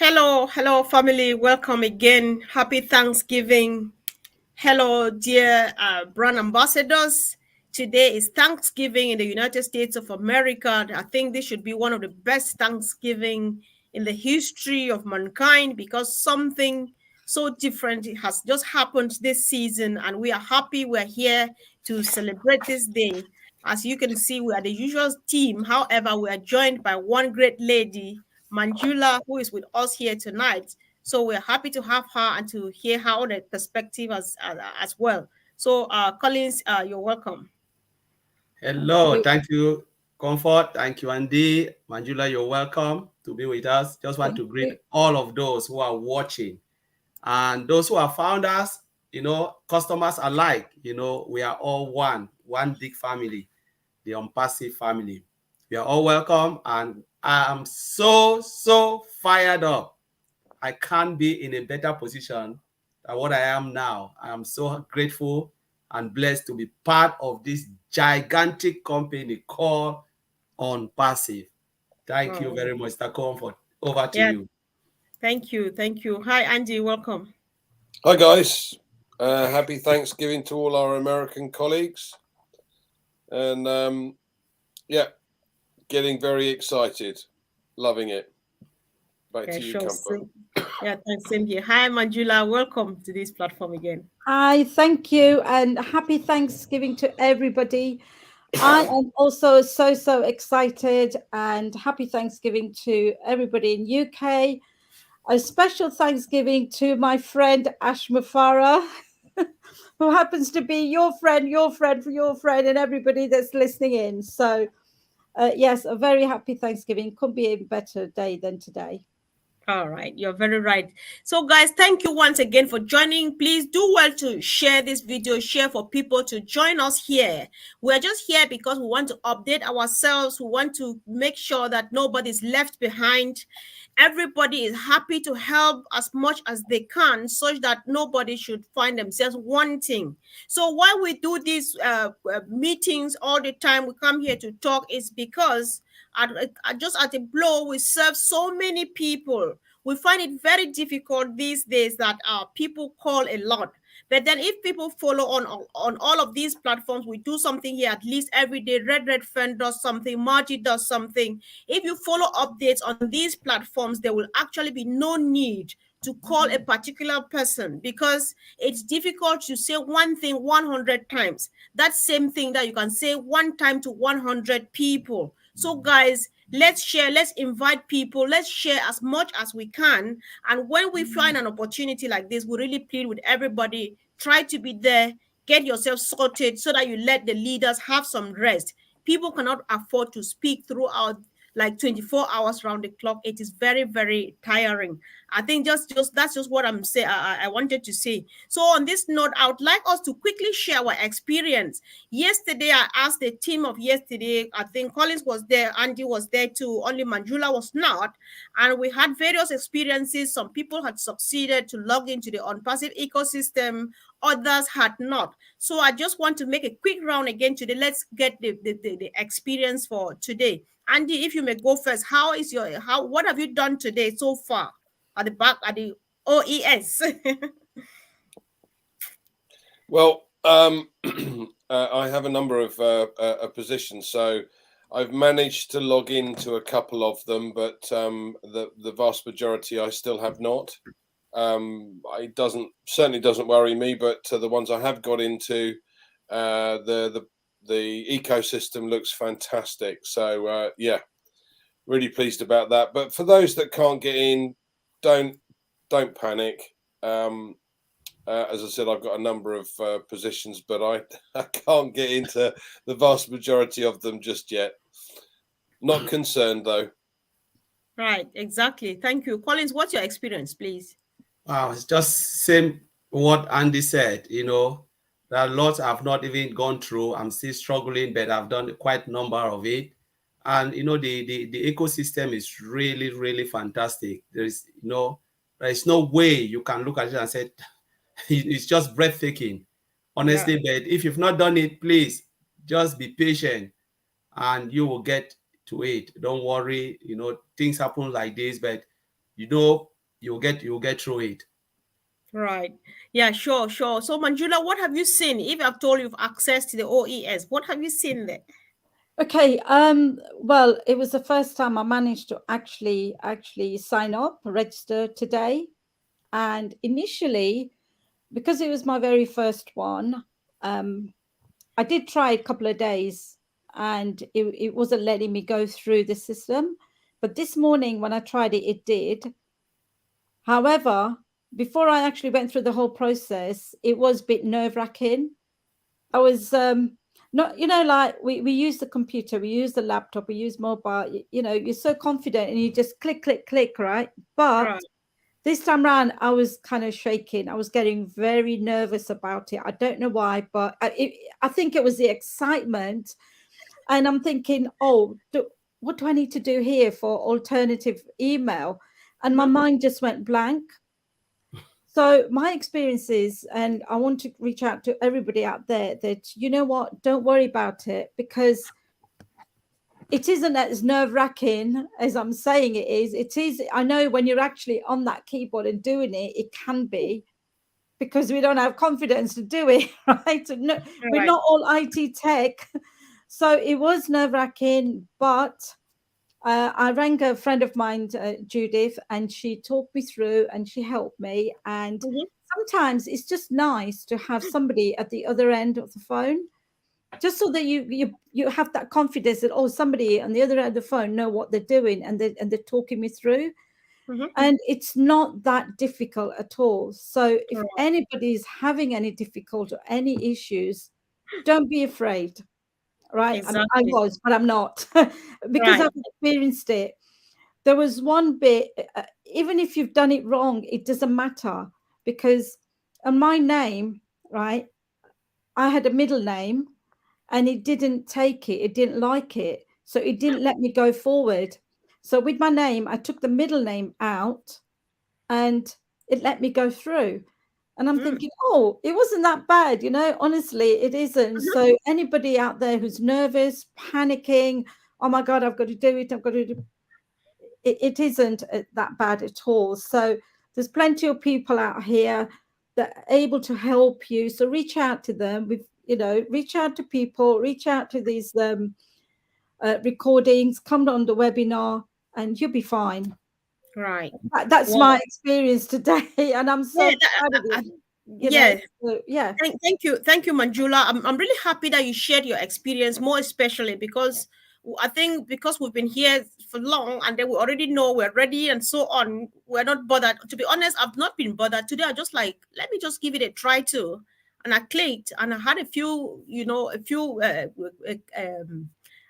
Hello, family. Welcome again. Happy Thanksgiving. Hello, dear brand ambassadors. Today is Thanksgiving in the United States of America. I think this should be one of the best Thanksgiving in the history of mankind because something so different has just happened this season, and we are happy we're here to celebrate this day. As you can see, we are the usual team. However, we are joined by one great lady, Manjula, who is with us here tonight. So we're happy to have her and to hear her other perspective as well. So, Collins, you're welcome. Hello, thank you, Comfort. Thank you, Andy. Manjula, you're welcome to be with us. Just want Thank to greet you. all of those who are watching and those who are founders, customers alike. We are all one big family, the Unpassive family. We are all welcome, and I am so fired up. I can't be in a better position than what I am now. I am so grateful and blessed to be part of this gigantic company called On Passive. Thank you Oh, very much, Mr. Comfort. Over to yeah, you. thank you. Hi, Andy, welcome. Hi guys, happy Thanksgiving to all our American colleagues, and yeah, getting very excited, loving it. Back Yeah, to you, sure. Comfort. Yeah, thanks. Same here. Hi, Manjula. Welcome to this platform again. Hi, thank you, and happy Thanksgiving to everybody. I am also so excited, and happy Thanksgiving to everybody in UK. A special Thanksgiving to my friend Ash Mufara, who happens to be your friend, and everybody that's listening in. So, yes, a very happy Thanksgiving. Couldn't be a better day than today. All right, you're very right. So, guys, thank you once again for joining. Please do well to share this video, share for people to join us here. We're just here because we want to update ourselves. We want to make sure that nobody's left behind. Everybody is happy to help as much as they can, such that nobody should find themselves wanting. So, why we do these meetings all the time, we come here to talk, is because just at a blow, we serve so many people. We find it very difficult these days that people call a lot. But then if people follow on all of these platforms, we do something here at least every day. Red Friend does something, Margie does something. If you follow updates on these platforms, there will actually be no need to call a particular person because it's difficult to say one thing 100 times. That same thing that you can say one time to 100 people. So, guys, let's share, let's invite people, let's share as much as we can. And when we find an opportunity like this, we really plead with everybody, try to be there, get yourself sorted so that you let the leaders have some rest. People cannot afford to speak throughout like 24 hours round the clock. It is very tiring. I think just that's just what I'm saying. I wanted to say. So on this note, I would like us to quickly share our experience. Yesterday, I asked the team of yesterday. I think Collins was there, Andy was there too. Only Manjula was not, and we had various experiences. Some people had succeeded to log into the Unpassive ecosystem. Others had not. So I just want to make a quick round again today. Let's get the experience for today. Andy, if you may go first, what have you done today so far at the back at the OES? Well, I have a number of positions, so I've managed to log into a couple of them, but the vast majority I still have not. It certainly doesn't worry me, but the ones I have got into, the ecosystem looks fantastic. So yeah, really pleased about that. But for those that can't get in, don't panic. As I said, I've got a number of positions, but I can't get into the vast majority of them just yet. Not concerned though. Right, exactly. Thank you. Collins, what's your experience, please? Wow, it's just same what Andy said. There are lots I've not even gone through. I'm still struggling, but I've done quite a number of it. And the ecosystem is really fantastic. There is no way you can look at it and say it's just breathtaking, Yeah. honestly. But if you've not done it, please just be patient and you will get to it. Don't worry, things happen like this, but you'll get through it. Right. Yeah, sure, sure. So Manjula, what have you seen? If I've told you've access to the OES, what have you seen there? Okay. Well, it was the first time I managed to actually sign up, register today. And initially, because it was my very first one, I did try a couple of days and it wasn't letting me go through the system. But this morning when I tried it, it did. However, before I actually went through the whole process, it was a bit nerve-wracking. I was not, like we use the computer, we use the laptop, we use mobile, you're so confident and you just click, click, click, right? But Right. this time around, I was kind of shaking. I was getting very nervous about it. I don't know why, but I think it was the excitement. And I'm thinking, oh, what do I need to do here for alternative email? And my Mhm. mind just went blank. So my experiences, and I want to reach out to everybody out there that, you know what, don't worry about it, because it isn't as nerve-wracking as I'm saying it is. It is, I know when you're actually on that keyboard and doing it, it can be, because we don't have confidence to do it, right? No, we're Right. not all IT tech. So it was nerve-wracking, but I rang a friend of mine, Judith, and she talked me through and she helped me. And Mhm. sometimes it's just nice to have somebody at the other end of the phone, just so that you have that confidence that, oh, somebody on the other end of the phone know what they're doing, and they're talking me through. Mhm. And it's not that difficult at all. So if Right. anybody's having any difficult or any issues, don't be afraid, right? I Exactly. was, but I'm not, because Right. I've experienced it. There was one bit, even if you've done it wrong, it doesn't matter, because on my name, right, I had a middle name and it didn't take it. It didn't like it. So it didn't let me go forward. So with my name, I took the middle name out and it let me go through. And I'm Mm. thinking, oh, it wasn't that bad, honestly, it isn't. Mhm. So anybody out there who's nervous, panicking, oh my God, I've got to do it, I've got to do it isn't that bad at all. So there's plenty of people out here that are able to help you. So reach out to them. Reach out to people, reach out to these recordings, come on the webinar, and you'll be fine. Right. That's Well, my experience today, and I'm yeah, so proud of it. yeah. So, yeah. Thank you, Manjula. I'm really happy that you shared your experience, more especially because I think because we've been here for long and then we already know we're ready and so on. We're not bothered. To be honest, I've not been bothered today. I just like let me just give it a try too, and I clicked and I had a few, a few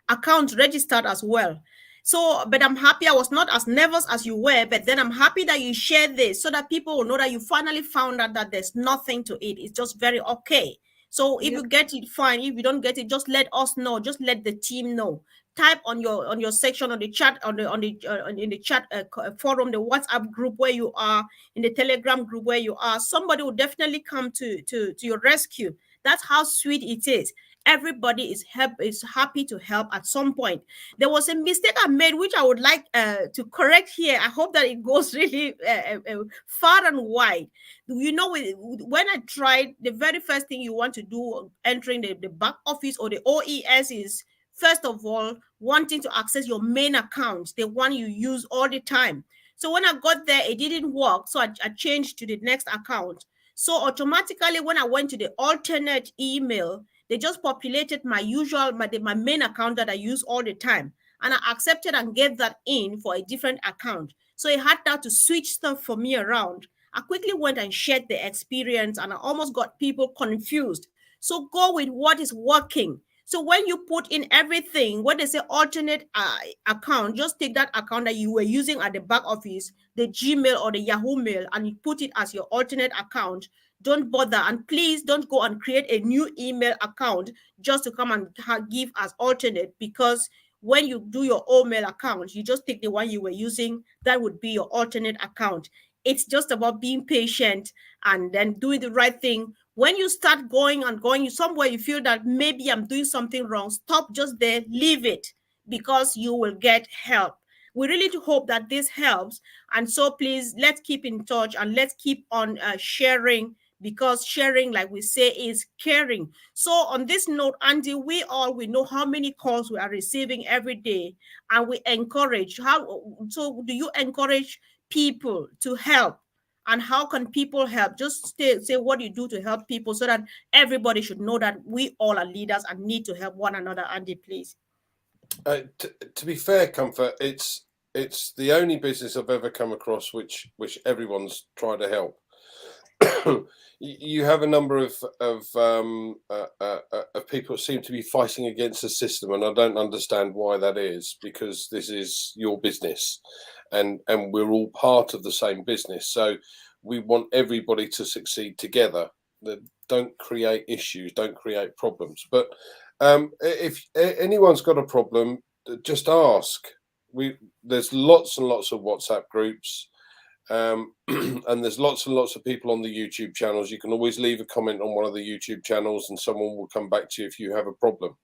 accounts registered as well. So, but I'm happy I was not as nervous as you were, but then I'm happy that you shared this so that people will know that you finally found out that there's nothing to it. It's just very okay. So if Yeah. you get it, fine. If you don't get it, just let us know. Just let the team know. Type on your section on the chat in the chat forum, the WhatsApp group where you are, in the Telegram group where you are. Somebody will definitely come to your rescue. That's how sweet it is. Everybody is happy to help at some point. There was a mistake I made, which I would like to correct here. I hope that it goes really far and wide. When I tried, the very first thing you want to do entering the back office or the OES is, first of all, wanting to access your main account, the one you use all the time. So when I got there, it didn't work. So I changed to the next account. So automatically, when I went to the alternate email, they just populated my usual, my main account that I use all the time. And I accepted and gave that in for a different account. So it had now to switch stuff for me around. I quickly went and shared the experience and I almost got people confused. So go with what is working. So when you put in everything, when they say alternate account, just take that account that you were using at the back office, the Gmail or the Yahoo Mail, and you put it as your alternate account. Don't bother, and please don't go and create a new email account just to come and give as alternate, because when you do your old mail account, you just take the one you were using. That would be your alternate account. It's just about being patient and then doing the right thing. When you start going and going somewhere, you feel that maybe I'm doing something wrong, stop just there, leave it, because you will get help. We really do hope that this helps. And so please, let's keep in touch and let's keep on sharing, because sharing, like we say, is caring. So on this note, Andy, we know how many calls we are receiving every day, and we encourage how. So do you encourage people to help? And how can people help? Just say what you do to help people, so that everybody should know that we all are leaders and need to help one another. Andy, please. To be fair, Comfort, it's the only business I've ever come across which everyone's tried to help. You have a number of people seem to be fighting against the system, and I don't understand why that is, because this is your business, and we're all part of the same business. So we want everybody to succeed together. Don't create issues, don't create problems. But if anyone's got a problem, just ask. There's lots and lots of WhatsApp groups. And there's lots and lots of people on the YouTube channels. You can always leave a comment on one of the YouTube channels and someone will come back to you if you have a problem.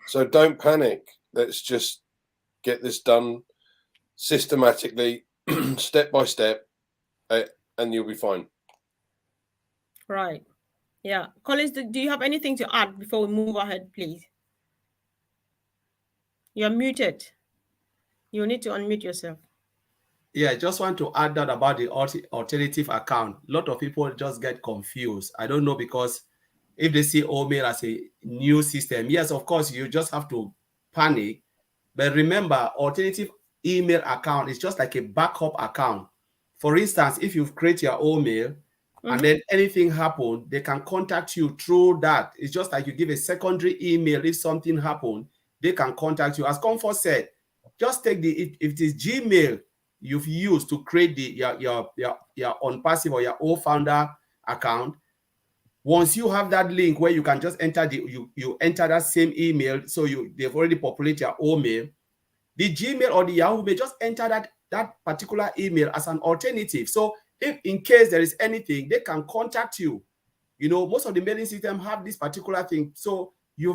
So don't panic. Let's just get this done systematically, step by step, and you'll be fine. Right. Yeah. Collins, do you have anything to add before we move ahead, please? You're muted. You need to unmute yourself. Yeah, I just want to add that about the alternative account. A lot of people just get confused. I don't know, because if they see Omail as a new system, yes, of course, you just have to panic. But remember, alternative email account is just like a backup account. For instance, if you've created your Omail and then anything happened, they can contact you through that. It's just like you give a secondary email. If something happened, they can contact you. As Comfort said, just take if it is Gmail you've used to create your on passive or your old founder account. Once you have that link where you can just enter you enter that same email, so they've already populated your old mail. The Gmail or the Yahoo may just enter that particular email as an alternative. So if in case there is anything, they can contact you. You know, most of the mailing systems have this particular thing. So you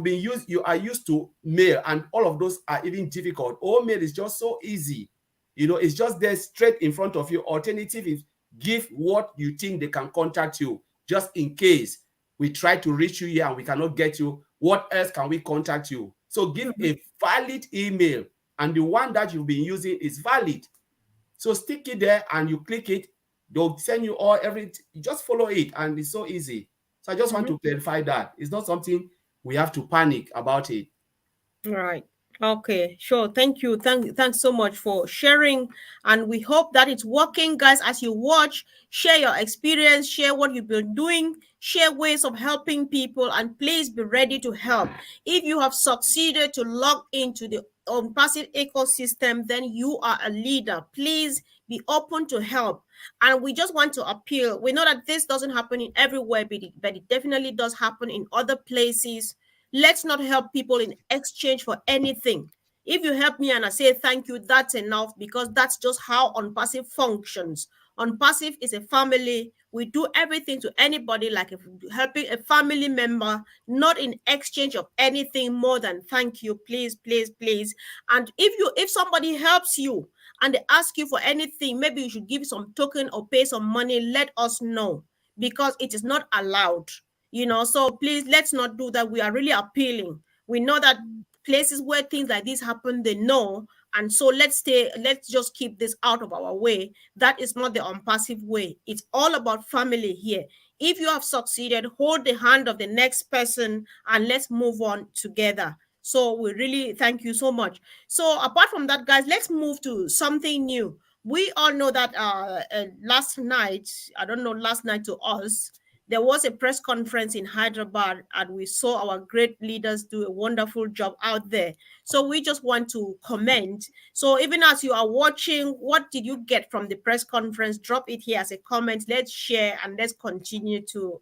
are used to mail, and all of those are even difficult. All mail is just so easy. You know, it's just there straight in front of you. Alternative is give what you think they can contact you, just in case we try to reach you here and we cannot get you. What else can we contact you? So give a valid email, and the one that you've been using is valid. So stick it there and you click it. They'll send you everything. You just follow it, and it's so easy. So I just want to clarify that it's not something we have to panic about it. Right. Okay, sure. Thank you. Thanks so much for sharing. And we hope that it's working, guys. As you watch, share your experience, share what you've been doing, share ways of helping people, and please be ready to help. If you have succeeded to log into the passive ecosystem, then you are a leader. Please be open to help. And we just want to appeal. We know that this doesn't happen in everywhere, but it definitely does happen in other places. Let's not help people in exchange for anything. If you help me and I say thank you, that's enough, because that's just how OnPassive functions. OnPassive is a family. We do everything to anybody like helping a family member, not in exchange of anything more than thank you, please, please, please. And if somebody helps you and they ask you for anything, maybe you should give some token or pay some money, let us know, because it is not allowed. So please, let's not do that. We are really appealing. We know that places where things like this happen, they know. And so let's just keep this out of our way. That is not the OnPassive way. It's all about family here. If you have succeeded, hold the hand of the next person and let's move on together. So we really thank you so much. So apart from that, guys, let's move to something new. We all know that last night, I don't know, last night to us, there was a press conference in Hyderabad, and we saw our great leaders do a wonderful job out there. So we just want to comment. So even as you are watching, what did you get from the press conference? Drop it here as a comment. Let's share and let's continue to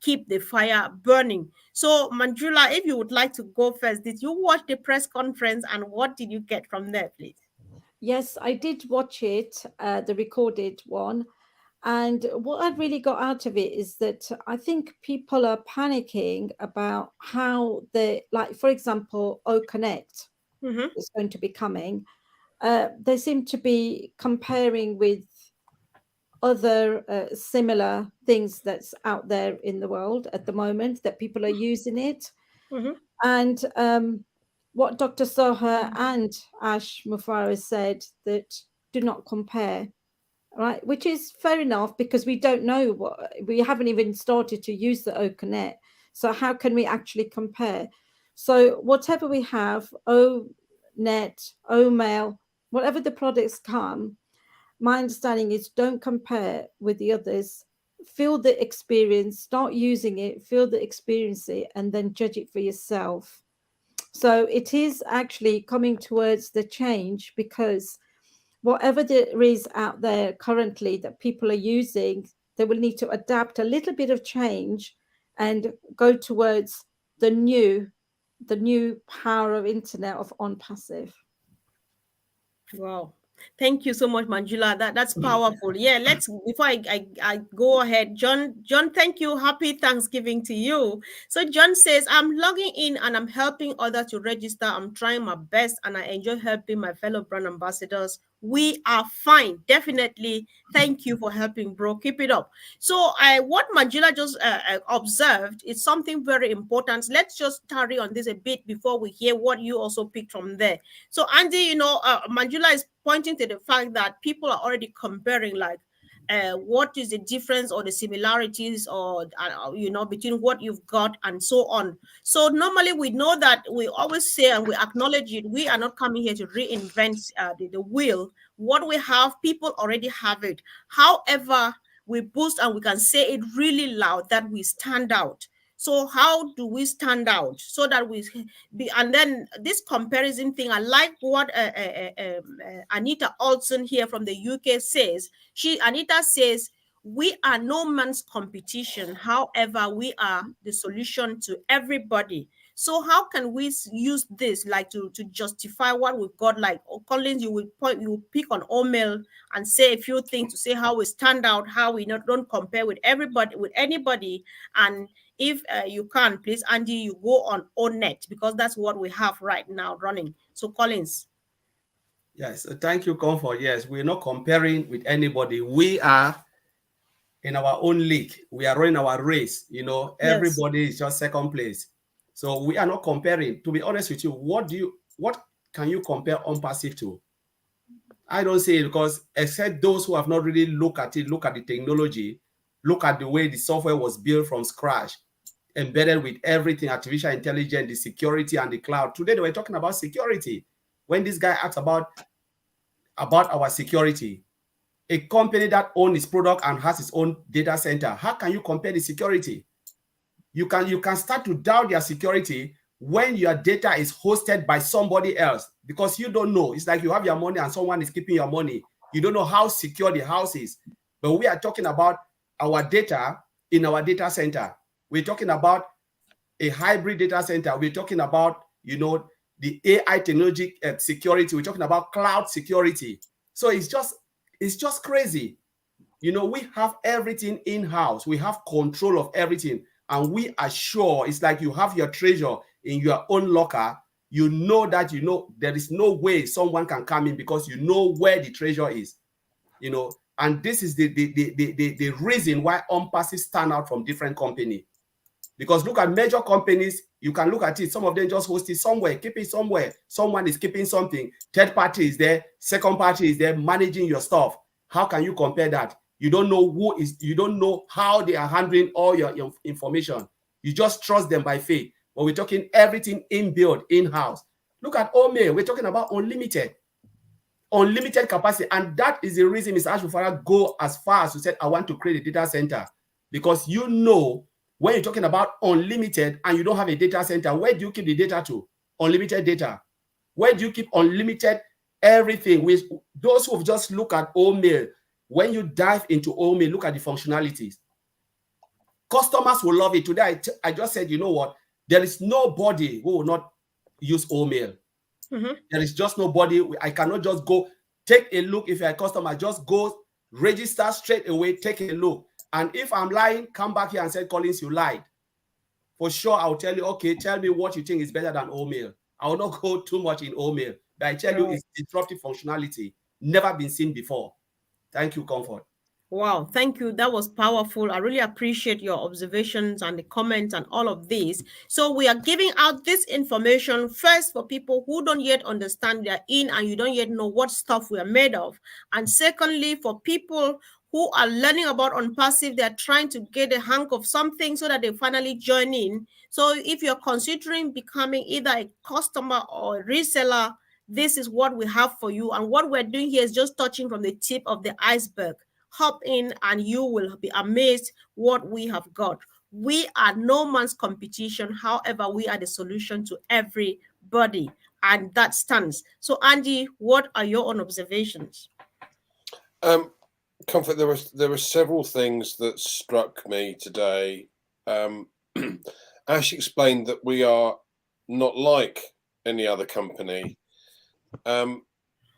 keep the fire burning. So Manjula, if you would like to go first, did you watch the press conference and what did you get from there, please? Yes, I did watch it, the recorded one. And what I really got out of it is that I think people are panicking about how like, for example, O Connect is going to be coming. they seem to be comparing with other similar things that's out there in the world at the moment that people are using it. Mm-hmm. And what Dr. Soha and Ash Mufareh said, that do not compare, right? Which is fair enough, because we don't know we haven't even started to use the Oconet. So how can we actually compare? So whatever we have, ONet, OMail, whatever the products come, my understanding is don't compare with the others. Feel the experience, start using it, feel the experience it, and then judge it for yourself. So it is actually coming towards the change, because whatever there is out there currently that people are using, they will need to adapt a little bit of change and go towards the new power of internet of on passive. Wow. Thank you so much, Manjula. That's powerful. Yeah, let's before I go ahead, John, thank you. Happy Thanksgiving to you. So John says, I'm logging in and I'm helping others to register. I'm trying my best and I enjoy helping my fellow brand ambassadors. We are fine. Definitely. Thank you for helping, bro. Keep it up. So what Manjula just observed is something very important. Let's just tarry on this a bit before we hear what you also picked from there. So Andy, Manjula is pointing to the fact that people are already comparing, like, what is the difference or the similarities, or between what you've got and so on. So normally we know that we always say and we acknowledge it. We are not coming here to reinvent the wheel. What we have, people already have it. However, we boost and we can say it really loud that we stand out. So how do we stand out so that we be? And then this comparison thing, I like what Anita Olson here from the UK says. Anita says, we are no man's competition. However, we are the solution to everybody. So how can we use this, like, to justify what we've got? Like, Collins, you will pick on Omel and say a few things to say how we stand out, how we don't compare with everybody, with anybody. And if you can, please, Andy, you go on ONet, because that's what we have right now running. So Collins. Yes, thank you, Comfort. Yes, we're not comparing with anybody. We are in our own league. We are running our race. Everybody is just second place. So we are not comparing. To be honest with you, what can you compare on passive to? I don't say it, because except those who have not really looked at it, look at the technology, look at the way the software was built from scratch, embedded with everything, artificial intelligence, the security and the cloud. Today they were talking about security. When this guy asked about our security, a company that owns its product and has its own data center, how can you compare the security? You can start to doubt their security when your data is hosted by somebody else, because you don't know. It's like you have your money and someone is keeping your money. You don't know how secure the house is. But we are talking about our data in our data center. We're talking about a hybrid data center. We're talking about, the AI technology security. We're talking about cloud security. So it's just crazy. We have everything in-house. We have control of everything. And we are sure, it's like you have your treasure in your own locker. You know that there is no way someone can come in, because you know where the treasure is. And this is the reason why on-passive stand out from different companies. Because look at major companies, you can look at it. Some of them just host it somewhere, keep it somewhere. Someone is keeping something. Third party is there. Second party is there managing your stuff. How can you compare that? You don't know you don't know how they are handling all your information. You just trust them by faith. But we're talking everything inbuilt, in-house. Look at Omei. We're talking about unlimited capacity. And that is the reason Mr. Ash Mufareh go as far as to say, I want to create a data center. Because when you're talking about unlimited and you don't have a data center, where do you keep the data to? Unlimited data. Where do you keep unlimited everything? With those who have just looked at Omei, when you dive into Omei, look at the functionalities. Customers will love it. Today, I just said, you know what? There is nobody who will not use Omei. Mm-hmm. There is just nobody. I cannot just go take a look. If you're a customer, just go register straight away, take a look. And if I'm lying, come back here and say, Collins, you lied. For sure, I'll tell you, okay, tell me what you think is better than Omei. I will not go too much in Omei. But I tell you, Right. it's disruptive functionality, never been seen before. Thank you, Comfort. Wow, thank you. That was powerful. I really appreciate your observations and the comments and all of this. So we are giving out this information first for people who don't yet understand they're in and you don't yet know what stuff we are made of. And secondly, for people who are learning about on passive, they're trying to get a hang of something so that they finally join in. So if you're considering becoming either a customer or a reseller, this is what we have for you. And what we're doing here is just touching from the tip of the iceberg. Hop in and you will be amazed what we have got. We are no man's competition. However, we are the solution to everybody. And that stands. So, Andy, what are your own observations? Comfort, there were several things that struck me today. Ash explained that we are not like any other company.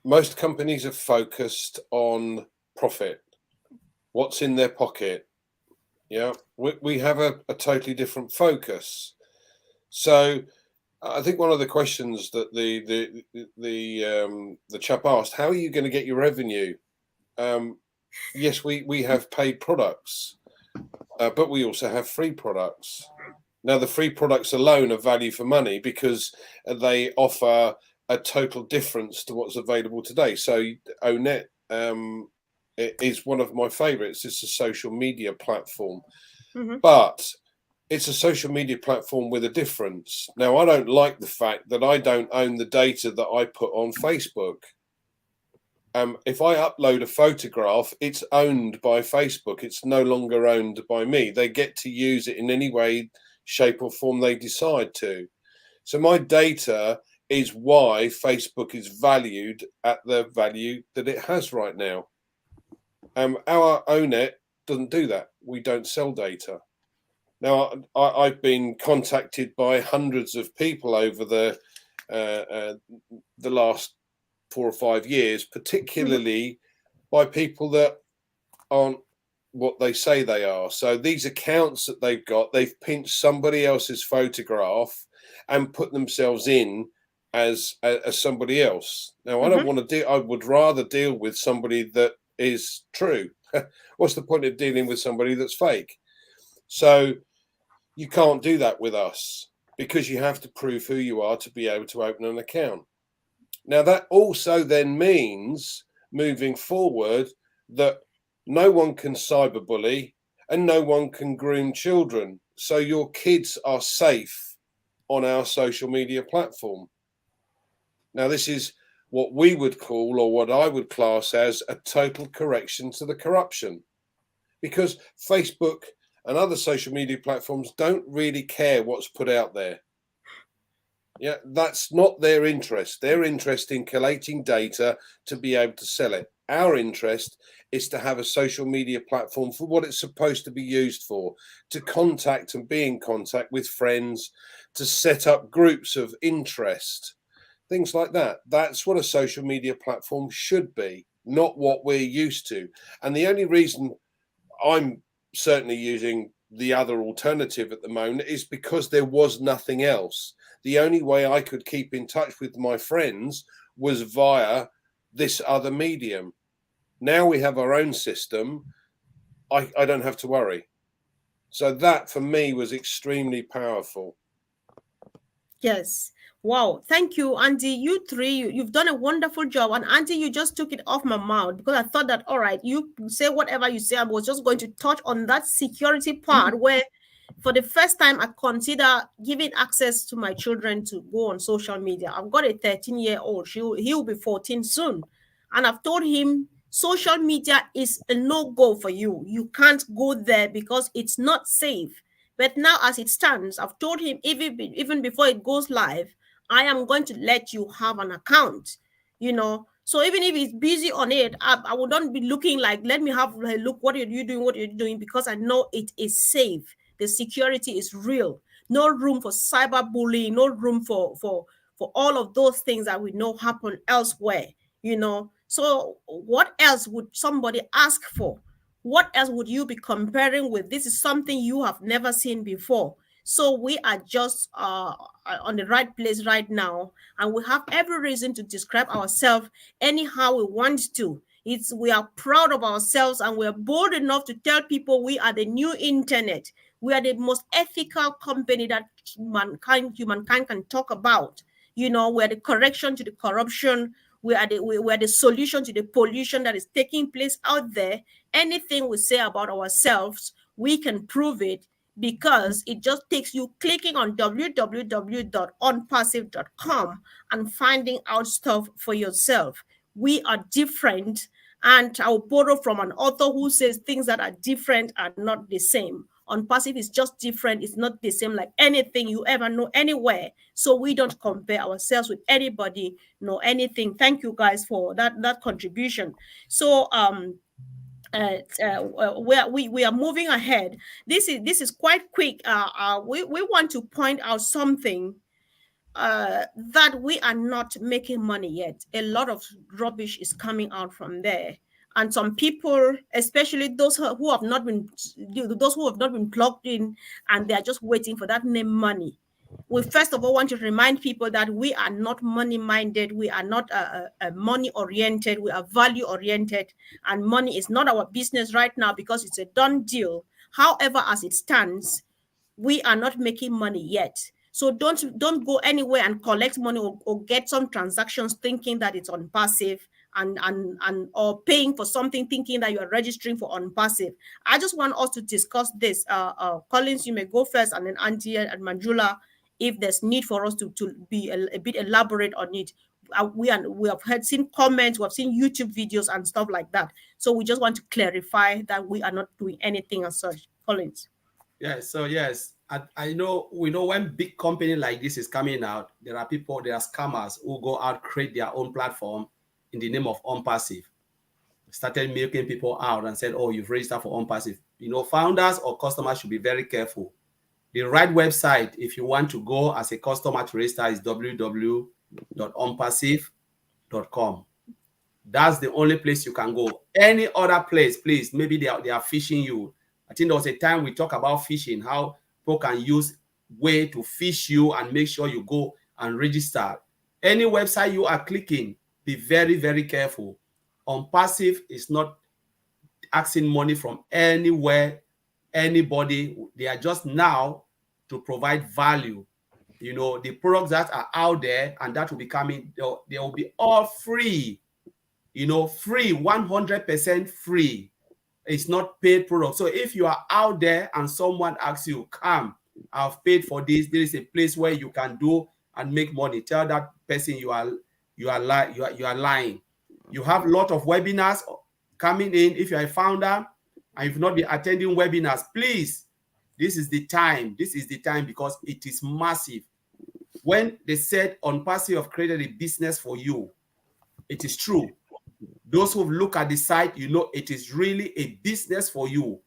Most companies are focused on profit, what's in their pocket. Yeah, we have a totally different focus. So I think one of the questions that the chap asked, how are you going to get your revenue? Yes, we have paid products, but we also have free products. Now, the free products alone are value for money because they offer a total difference to what's available today. So Onet is one of my favorites. It's a social media platform, but it's a social media platform with a difference. Now, I don't like the fact that I don't own the data that I put on Facebook. If I upload a photograph, it's owned by Facebook. It's no longer owned by me. They get to use it in any way, shape, or form they decide to. So my data is why Facebook is valued at the value that it has right now. Our Onet doesn't do that. We don't sell data. Now, I've been contacted by hundreds of people over the last 4 or 5 years, particularly by people that aren't what they say they are. So these accounts that they've got, they've pinched somebody else's photograph and put themselves in as somebody else. Now, I don't want to deal. I would rather deal with somebody that is true. What's the point of dealing with somebody that's fake? So you can't do that with us because you have to prove who you are to be able to open an account. Now, that also then means moving forward that no one can cyberbully and no one can groom children. So your kids are safe on our social media platform. Now, this is what we would call, or what I would class as, a total correction to the corruption, because Facebook and other social media platforms don't really care what's put out there. Yeah, that's not their interest. Their interest in collating data to be able to sell it. Our interest is to have a social media platform for what it's supposed to be used for, to contact and be in contact with friends, to set up groups of interest, things like that. That's what a social media platform should be, not what we're used to. And the only reason I'm certainly using the other alternative at the moment is because there was nothing else. The only way I could keep in touch with my friends was via this other medium. Now we have our own system. I don't have to worry. So that for me was extremely powerful. Yes. Wow. Thank you, Andy. You three, you've done a wonderful job. And Andy, you just took it off my mouth because I thought that, all right, you say whatever you say. I was just going to touch on that security part where for the first time, I consider giving access to my children to go on social media. I've got a 13-year-old. He'll be 14 soon. And I've told him social media is a no-go for you. You can't go there because it's not safe. But now, as it stands, I've told him even before it goes live, I am going to let you have an account, So even if he's busy on it, I would not be looking like, let me have a look, what are you doing, because I know it is safe. The security is real. No room for cyberbullying, no room for all of those things that we know happen elsewhere. So what else would somebody ask for? What else would you be comparing with? This is something you have never seen before. So we are just on the right place right now, and we have every reason to describe ourselves anyhow we want to. We are proud of ourselves, and we're bold enough to tell people we are the new internet. We are the most ethical company that humankind can talk about. We're the correction to the corruption. We are the solution to the pollution that is taking place out there. Anything we say about ourselves, we can prove it, because it just takes you clicking on www.onpassive.com and finding out stuff for yourself. We are different, and I'll borrow from an author who says things that are different are not the same. Unpassive is just different. It's not the same like anything you ever know anywhere. So we don't compare ourselves with anybody, nor anything. Thank you guys for that contribution. So we are moving ahead. This is quite quick. We want to point out something, that we are not making money yet. A lot of rubbish is coming out from there, and some people, especially who have not been plugged in, and they are just waiting for that name money. We first of all want to remind people that we are not money minded. We are not money oriented. We are value oriented, and money is not our business right now because it's a done deal. However, as it stands, we are not making money yet. So don't go anywhere and collect money, or get some transactions thinking that it's on passive, and or paying for something thinking that you are registering for on passive. I just want us to discuss this. Collins, you may go first, and then Auntie and Manjula, if there's need for us to be a bit elaborate on it. We have seen comments, we have seen YouTube videos and stuff like that. So we just want to clarify that we are not doing anything as such. Collins. Yes, so yes, I know, we know when big company like this is coming out, there are scammers who go out, create their own platform in the name of OnPassive. Started milking people out and said, oh, you've registered for OnPassive. Founders or customers should be very careful. The right website, if you want to go as a customer to register, is www.onpassive.com. That's the only place you can go. Any other place, please, maybe they are phishing you. I think there was a time we talked about phishing, how people can use way to fish you and make sure you go and register. Any website you are clicking, be very, very careful. OnPassive is not asking money from anywhere, anybody. They are just now to provide value. The products that are out there and that will be coming, they will be all free. Free, 100% free. It's not paid product. So if you are out there and someone asks you, come, I've paid for this, there is a place where you can do and make money, tell that person you are lying. You have a lot of webinars coming in. If you're a founder and you've not been attending webinars, please, this is the time. This is the time, because it is massive. When they said OnPassive have created a business for you, it is true. Those who look at the site, it is really a business for you.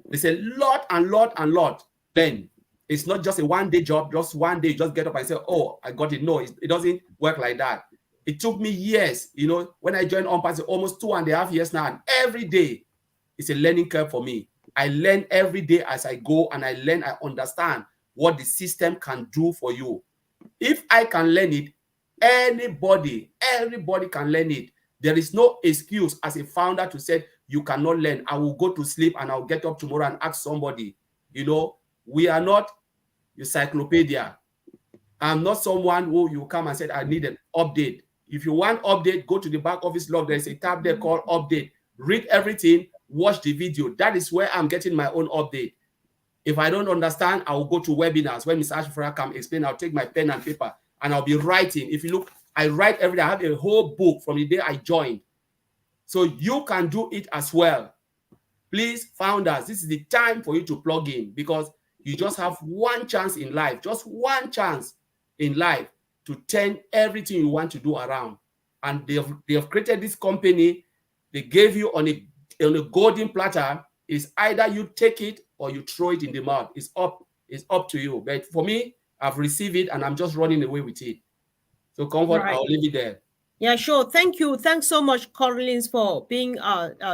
There's a lot and lot. Then it's not just a one-day job, just one day, just get up and say, oh, I got it. No, it doesn't work like that. It took me years, when I joined OnPassive, almost 2.5 years now, and every day it's a learning curve for me. I learn every day as I go, and I understand what the system can do for you. If I can learn it, everybody can learn it. There is no excuse as a founder to say you cannot learn. I will go to sleep and I'll get up tomorrow and ask somebody. We are not encyclopedia. I'm not someone who you come and say, I need an update. If you want update, go to the back office log. There's a tab there called update. Read everything, watch the video. That is where I'm getting my own update. If I don't understand, I will go to webinars. When Mr. Ashfra come explain, I'll take my pen and paper and I'll be writing. If you look, I write every day. I have a whole book from the day I joined. So you can do it as well. Please, founders, this is the time for you to plug in, because you just have one chance in life, just one chance in life to turn everything you want to do around. And they have created this company. They gave you on a golden platter. It's either you take it or you throw it in the mud. It's up to you. But for me, I've received it and I'm just running away with it. So Comfort, right. I'll leave it there. Yeah, sure. Thank you. Thanks so much, Collins, for being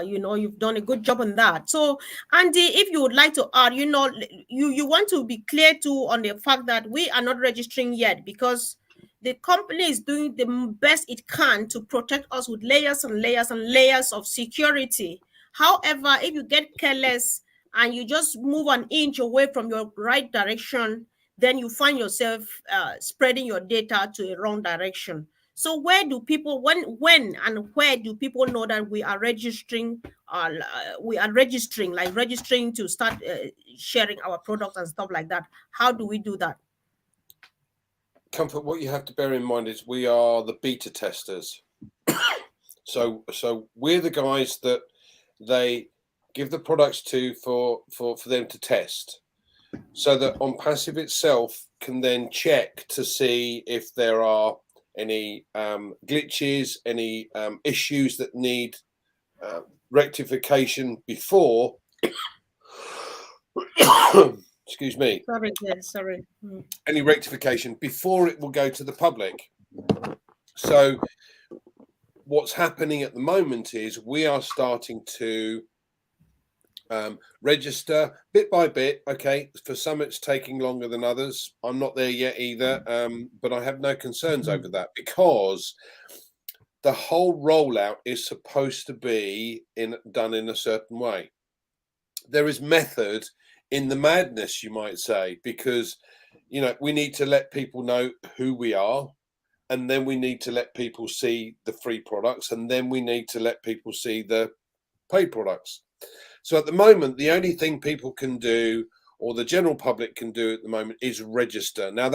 you've done a good job on that. So, Andy, if you would like to add, you want to be clear too on the fact that we are not registering yet because the company is doing the best it can to protect us with layers and layers and layers of security. However, if you get careless and you just move an inch away from your right direction, then you find yourself spreading your data to a wrong direction. So where do people when and where do people know that we are registering? Like registering to start sharing our products and stuff like that. How do we do that? Comfort, what you have to bear in mind is we are the beta testers. So we're the guys that they give the products to for them to test, so that On Passive itself can then check to see if there are any glitches, any issues that need rectification before. Excuse me. Sorry. Any rectification before it will go to the public. So what's happening at the moment is we are starting to register bit by bit. Okay, for some it's taking longer than others. I'm not there yet either, but I have no concerns over that because the whole rollout is supposed to be done in a certain way. There is method in the madness, you might say, because we need to let people know who we are, and then we need to let people see the free products, and then we need to let people see the paid products. So at the moment, the only thing people can do, or the general public can do at the moment, is register. Now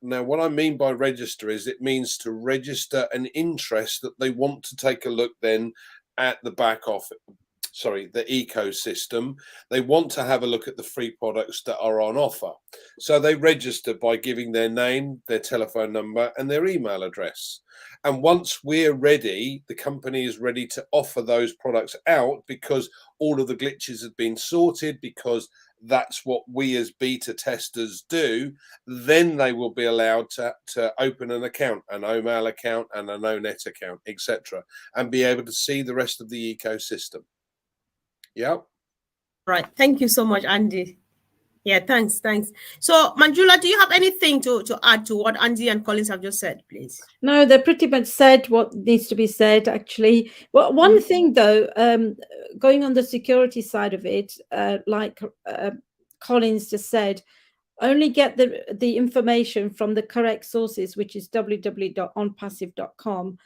Now what I mean by register is it means to register an interest that they want to take a look then at the the ecosystem. They want to have a look at the free products that are on offer. So they register by giving their name, their telephone number, and their email address. And once we're ready, the company is ready to offer those products out because all of the glitches have been sorted, because that's what we as beta testers do. Then they will be allowed to open an account, an OMail account and an ONet account, etc., and be able to see the rest of the ecosystem. Yeah. Right. Thank you so much, Andy. Yeah, thanks. So, Manjula, do you have anything to add to what Andy and Collins have just said, please? No, they pretty much said what needs to be said, actually. Well, one thing, though, going on the security side of it, like Collins just said, only get the information from the correct sources, which is www.onpassive.com.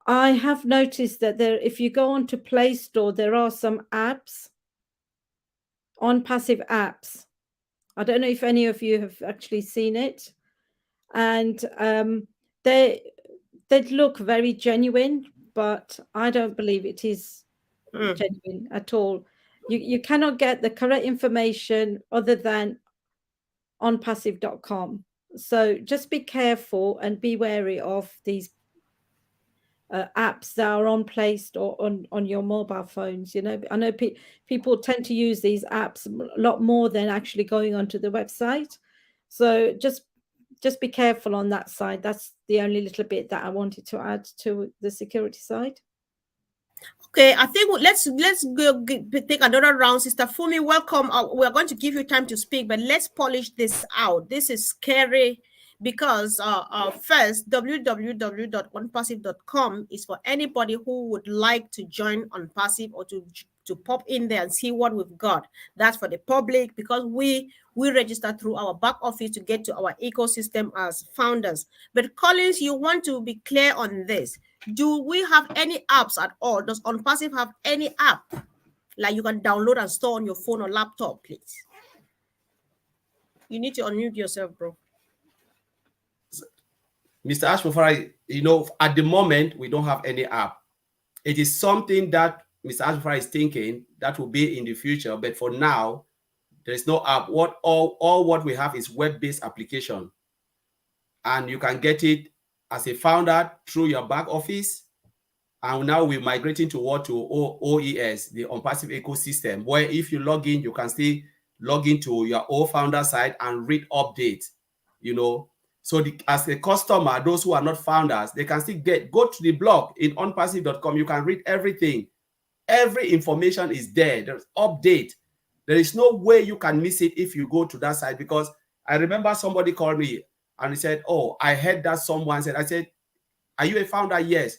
I have noticed that if you go onto Play Store, there are some apps, On Passive apps. I don't know if any of you have actually seen it, and they look very genuine, but I don't believe it is genuine at all. You cannot get the correct information other than onpassive.com. So just be careful and be wary of these apps that are on Play Store on your mobile phones. I know people tend to use these apps a lot more than actually going onto the website. So just be careful on that side. That's the only little bit that I wanted to add to the security side. Okay, I think let's go take another round. Sister Fumi, welcome. We are going to give you time to speak, but let's polish this out. This is scary because first, www.onpassive.com is for anybody who would like to join OnPassive or to pop in there and see what we've got. That's for the public because we register through our back office to get to our ecosystem as founders. But Collins, you want to be clear on this. Do we have any apps at all? Does OnPassive have any app like you can download and store on your phone or laptop, please? You need to unmute yourself, bro. Mr. Ashmofara, at the moment, we don't have any app. It is something that Mr. Ashmofara is thinking that will be in the future, but for now, there is no app. All what we have is web-based application, and you can get it as a founder through your back office. And now we're migrating to OES, the OnPassive ecosystem, where if you log in, you can still log into your own founder site and read updates, So as a customer, those who are not founders, they can still go to the blog in onpassive.com. You can read everything. Every information is there. There's update. There is no way you can miss it if you go to that site, because I remember somebody called me and he said, oh, I heard that someone said, I said, are you a founder? Yes.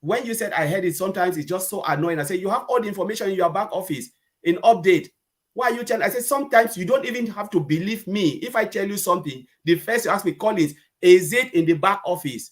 When you said I heard it, sometimes it's just so annoying. I said, you have all the information in your back office in update. Why are you telling? I said, sometimes you don't even have to believe me. If I tell you something, the first you ask me, Collins, is it in the back office?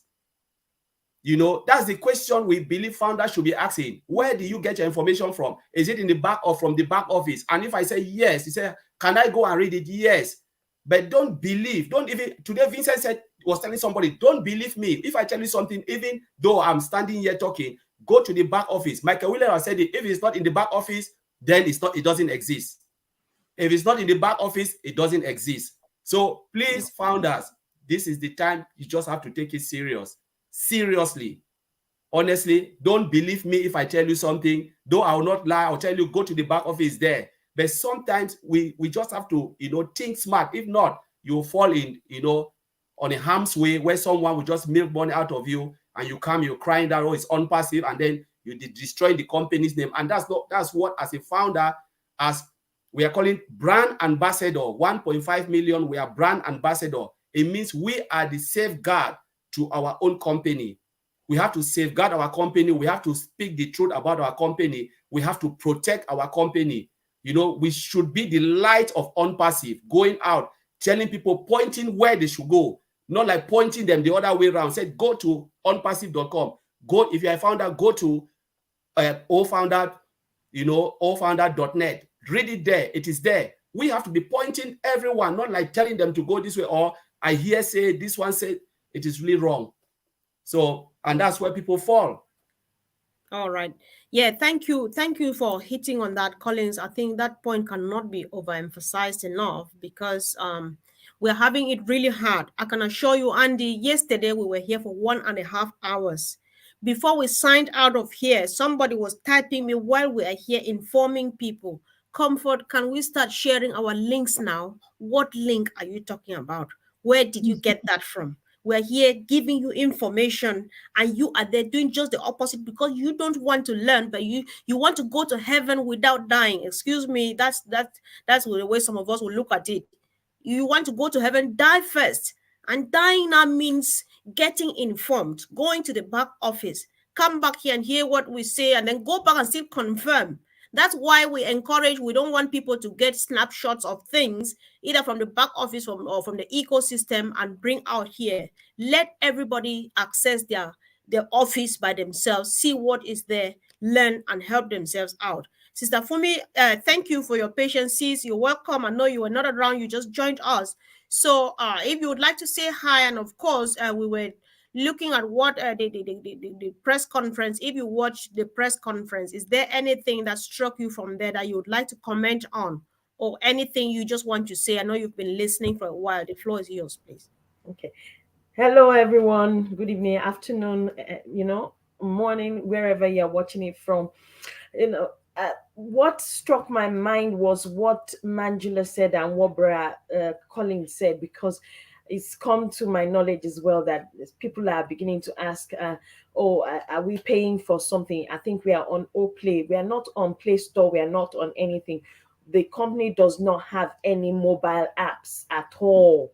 You know, that's the question we believe founders should be asking. Where do you get your information from? Is it in the back or from the back office? And if I say yes, he said, can I go and read it? Yes. But don't believe. Don't even. Today, Vincent was telling somebody, don't believe me. If I tell you something, even though I'm standing here talking, go to the back office. Michael Williams has said it. If it's not in the back office, then it's not. It doesn't exist. If it's not in the back office, it doesn't exist. So please, founders, this is the time you just have to take it seriously. Honestly, don't believe me if I tell you something. Though I will not lie, I'll tell you, go to the back office there. But sometimes we just have to, think smart. If not, you'll fall in, on a harm's way where someone will just milk money out of you, and you're crying that, oh, it's unpassive, and then you destroy the company's name. And that's what, as a founder, as we are calling brand ambassador, 1.5 million, we are brand ambassador. It means we are the safeguard to our own company. We have to safeguard our company. We have to speak the truth about our company. We have to protect our company. We should be the light of Unpassive, going out, telling people, pointing where they should go, not like pointing them the other way around. Say, go to onpassive.com. Go, if you're a founder, go to ofounder, ofounder.net. Read it there. It is there. We have to be pointing everyone, not like telling them to go this way, or I hear say, this one said. It is really wrong. So, and that's where people fall. All right. Yeah, thank you. Thank you for hitting on that, Collins. I think that point cannot be overemphasized enough, because we're having it really hard. I can assure you, Andy, yesterday we were here for 1.5 hours. Before we signed out of here, somebody was typing me while we are here informing people. Comfort, can we start sharing our links now? What link are you talking about? Where did you get that from? We're here giving you information, and you are there doing just the opposite, because you don't want to learn, but you want to go to heaven without dying. Excuse me, that's the way some of us will look at it. You want to go to heaven, die first. And dying now means getting informed, going to the back office, come back here and hear what we say, and then go back and still confirm. That's why we don't want people to get snapshots of things, either from the back office or from the ecosystem, and bring out here. Let everybody access their office by themselves, see what is there, learn, and help themselves out. Sister Fumi, thank you for your patience. Sis, you're welcome. I know you were not around, you just joined us. So if you would like to say hi, and of course, we were looking at what the press conference. If you watched the press conference, is there anything that struck you from there that you would like to comment on, or anything you just want to say? I know you've been listening for a while. The floor is yours, please. Okay. Hello, everyone. Good evening, afternoon, morning, wherever you're watching it from. What struck my mind was what Manjula said and what Bra Collins said, because it's come to my knowledge as well that people are beginning to ask, are we paying for something? I think we are on Oplay. We are not on Play Store. We are not on anything. The company does not have any mobile apps at all.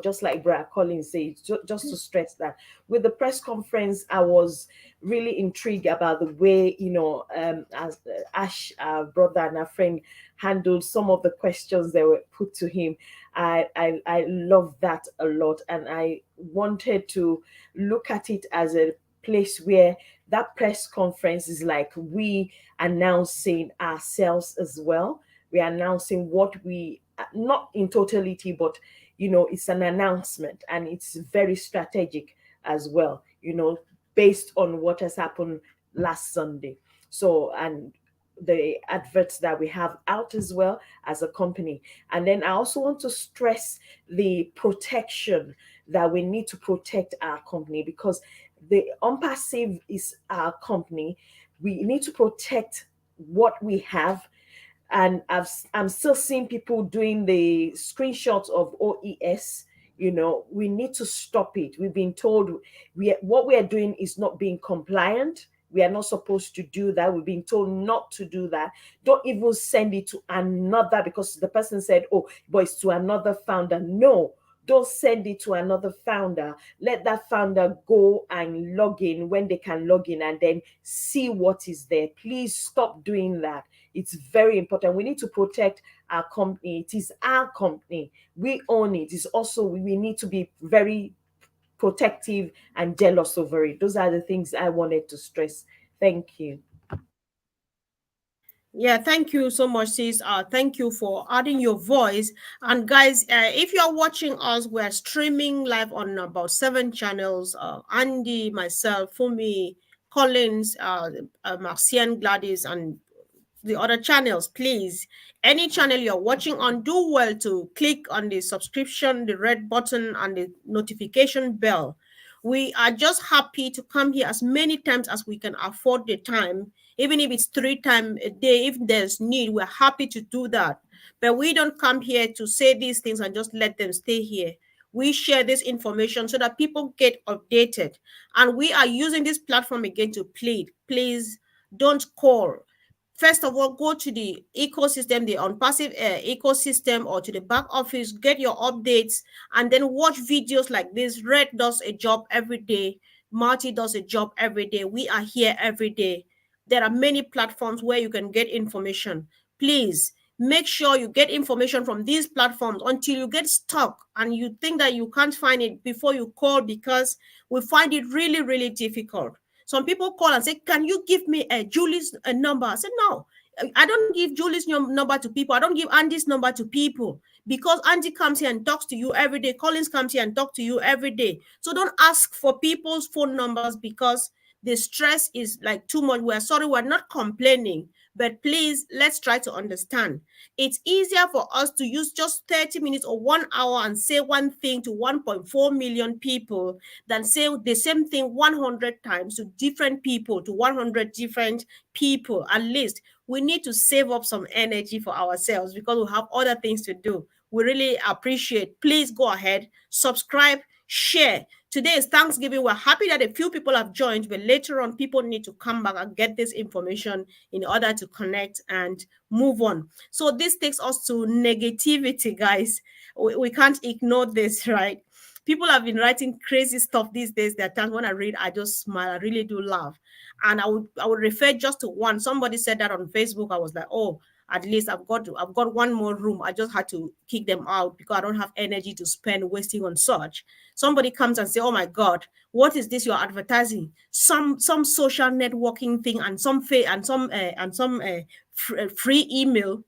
Just like Brad Collins said, just to stress that. With the press conference, I was really intrigued about the way, as Ash, our brother and our friend, handled some of the questions that were put to him. I love that a lot, and I wanted to look at it as a place where that press conference is like we announcing ourselves as well. We're announcing what we, not in totality, but it's an announcement, and it's very strategic as well, based on what has happened last Sunday. So, and the adverts that we have out as well as a company. And then I also want to stress the protection that we need to protect our company, because the Unpassive is our company. We need to protect what we have. And I'm still seeing people doing the screenshots of OES, We need to stop it. We've been told what we are doing is not being compliant. We are not supposed to do that. We've been told not to do that. Don't even send it to another, because the person said, oh, but it's to another founder. No, don't send it to another founder. Let that founder go and log in when they can log in and then see what is there. Please stop doing that. It's very important. We need to protect our company. It is our company. We own it. It's also, we need to be very protective and jealous over it. Those are the things I wanted to stress. Thank you. Yeah, thank you so much, sis. Thank you for adding your voice. And guys, if you are watching us, we're streaming live on about 7 channels. Andy, myself, Fumi, Collins, Marcian, Gladys, and the other channels. Please, any channel you're watching on, do well to click on the subscription, the red button, and the notification bell. We are just happy to come here as many times as we can afford the time, even if it's 3 times a day. If there's need, we're happy to do that. But we don't come here to say these things and just let them stay here. We share this information so that people get updated. And we are using this platform again to plead. Please don't call. First of all, go to the ecosystem, the unpassive ecosystem, or to the back office, get your updates, and then watch videos like this. Red does a job every day. Marty does a job every day. We are here every day. There are many platforms where you can get information. Please make sure you get information from these platforms until you get stuck and you think that you can't find it before you call, because we find it really, really difficult. Some people call and say, can you give me Julie's number? I said, no, I don't give Julie's number to people. I don't give Andy's number to people, because Andy comes here and talks to you every day. Collins comes here and talks to you every day. So don't ask for people's phone numbers, because the stress is like too much. We're sorry, we're not complaining, but please, let's try to understand. It's easier for us to use just 30 minutes or 1 hour and say one thing to 1.4 million people than say the same thing 100 times to different people, to 100 different people. At least we need to save up some energy for ourselves, because we have other things to do. We really appreciate. Please go ahead, subscribe, share. Today is Thanksgiving. We're happy that a few people have joined, but later on, people need to come back and get this information in order to connect and move on. So this takes us to negativity, guys. We can't ignore this, right? People have been writing crazy stuff these days. There are times when I read, I just smile. I really do laugh. And I would refer just to one. Somebody said that on Facebook. I was like, oh, at least I've got one more room. I just had to kick them out because I don't have energy to spend wasting on such. Somebody comes and say, oh my God, what is this you're advertising? Some social networking thing and some free email,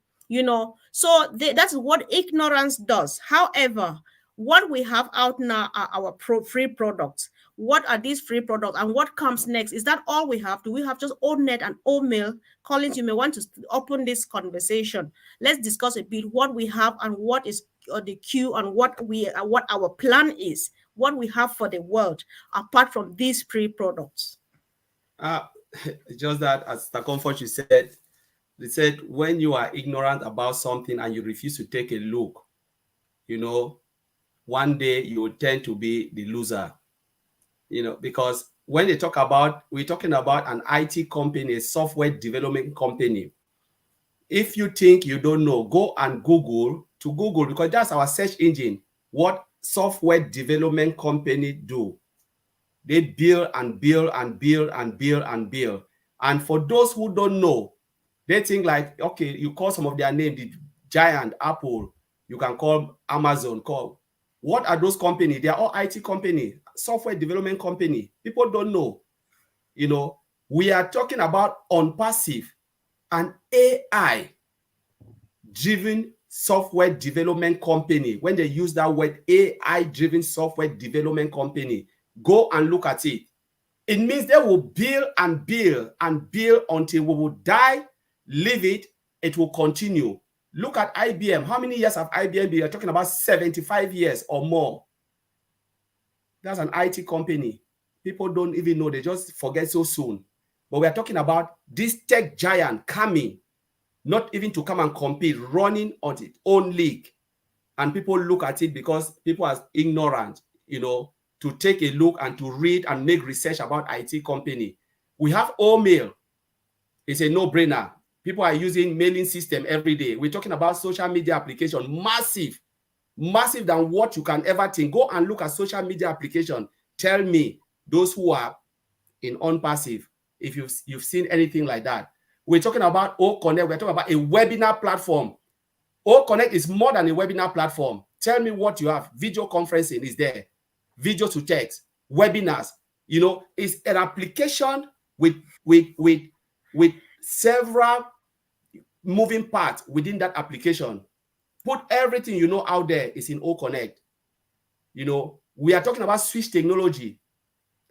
So that's what ignorance does. However, what we have out now are our free products. What are these free products and what comes next? Is that all we have? Do we have just ONET and OMail? Collins, you may want to open this conversation. Let's discuss a bit what we have and what is the queue and what our plan is, what we have for the world apart from these free products. Just that, as the comfort you said, they said when you are ignorant about something and you refuse to take a look, one day you will tend to be the loser. Because when we're talking about an IT company, a software development company. If you think you don't know, go and Google, because that's our search engine. What software development company do? They build and build and build and build and build. And for those who don't know, they think like, okay, you call some of their name, the giant Apple, you can call Amazon, what are those companies? They are all IT company, software development company. People don't know. We are talking about unpassive and AI-driven software development company. When they use that word, AI-driven software development company, go and look at it. It means they will build and build and build until we will die, leave it, it will continue. Look at IBM. How many years have IBM been? You're talking about 75 years or more. That's an IT company. People don't even know. They just forget so soon. But we are talking about this tech giant coming, not even to come and compete, running on its own league. and people look at it because people are ignorant, to take a look and to read and make research about IT company. We have mail. It's a no-brainer. People are using mailing system every day. We're talking about social media application, massive than what you can ever think. Go and look at social media application. Tell me, those who are in unpassive, if you've seen anything like that. We're talking about Connect. We're talking about a webinar platform. Connect is more than a webinar platform. Tell me what you have. Video conferencing is there. Video to text, webinars. It's an application with several moving parts within that application. Put everything out there is in Connect. We are talking about switch technology.